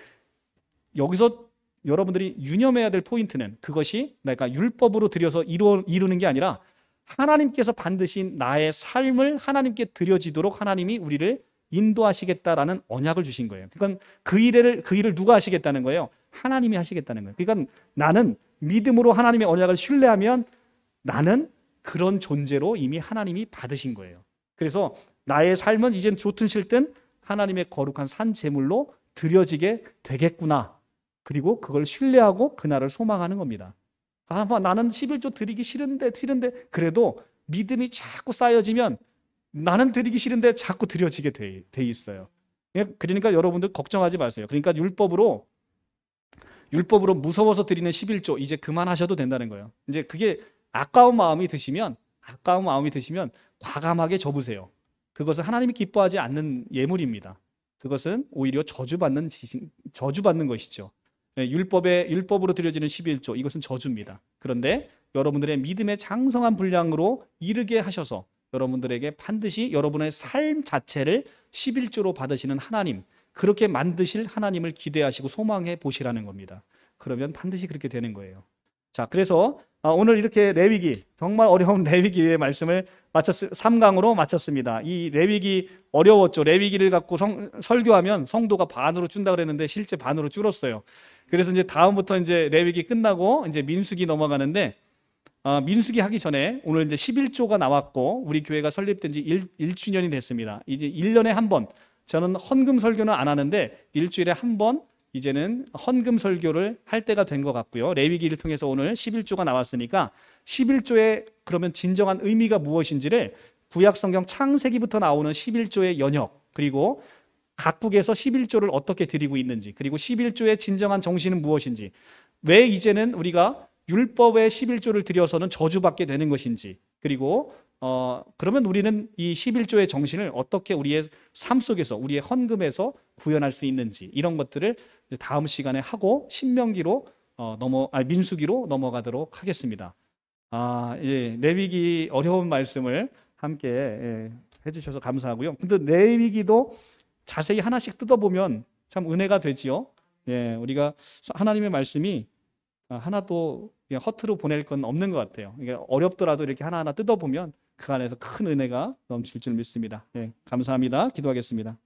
여기서 여러분들이 유념해야 될 포인트는 그것이 내가 율법으로 드려서 이루는 게 아니라 하나님께서 반드시 나의 삶을 하나님께 드려지도록 하나님이 우리를 인도하시겠다라는 언약을 주신 거예요. 그러니까 그 일을 누가 하시겠다는 거예요? 하나님이 하시겠다는 거예요. 그러니까 나는 믿음으로 하나님의 언약을 신뢰하면 나는 그런 존재로 이미 하나님이 받으신 거예요. 그래서 나의 삶은 이젠 좋든 싫든 하나님의 거룩한 산 제물로 드려지게 되겠구나. 그리고 그걸 신뢰하고 그날을 소망하는 겁니다. 나는 11조 드리기 싫은데 그래도 믿음이 자꾸 쌓여지면 나는 드리기 싫은데 자꾸 드려지게 돼 있어요. 그러니까 여러분들 걱정하지 마세요. 그러니까 율법으로 무서워서 드리는 11조 이제 그만하셔도 된다는 거예요. 이제 그게 아까운 마음이 드시면 과감하게 접으세요. 그것은 하나님이 기뻐하지 않는 예물입니다. 그것은 오히려 저주받는 것이죠. 율법으로 드려지는 11조, 이것은 저주입니다. 그런데 여러분들의 믿음의 장성한 분량으로 이르게 하셔서 여러분들에게 반드시 여러분의 삶 자체를 11조로 받으시는 하나님, 그렇게 만드실 하나님을 기대하시고 소망해 보시라는 겁니다. 그러면 반드시 그렇게 되는 거예요. 자, 그래서 오늘 이렇게 레위기, 정말 어려운 레위기의 말씀을 3강으로 마쳤습니다. 이 레위기 어려웠죠. 레위기를 갖고 설교하면 성도가 반으로 준다 그랬는데 실제 반으로 줄었어요. 그래서 이제 다음부터 이제 레위기 끝나고 이제 민수기 넘어가는데, 민수기 하기 전에 오늘 이제 11조가 나왔고 우리 교회가 설립된 지 1주년이 됐습니다. 이제 1년에 한 번, 저는 헌금 설교는 안 하는데 일주일에 한 번 이제는 헌금 설교를 할 때가 된 것 같고요. 레위기를 통해서 오늘 11조가 나왔으니까 11조의 그러면 진정한 의미가 무엇인지를 구약 성경 창세기부터 나오는 11조의 연역, 그리고 각국에서 11조를 어떻게 드리고 있는지, 그리고 11조의 진정한 정신은 무엇인지, 왜 이제는 우리가 율법의 11조를 드려서는 저주받게 되는 것인지, 그리고 그러면 우리는 이 11조의 정신을 어떻게 우리의 삶 속에서, 우리의 헌금에서 구현할 수 있는지, 이런 것들을 다음 시간에 하고 민수기로 넘어가도록 하겠습니다. 예, 레위기 어려운 말씀을 함께 해주셔서 감사하고요. 근데 레위기도 자세히 하나씩 뜯어보면 참 은혜가 되지요. 예, 우리가 하나님의 말씀이 하나도 그냥 허투루 보낼 건 없는 것 같아요. 이게 어렵더라도 이렇게 하나하나 뜯어보면 그 안에서 큰 은혜가 넘칠 줄 믿습니다. 예, 감사합니다. 기도하겠습니다.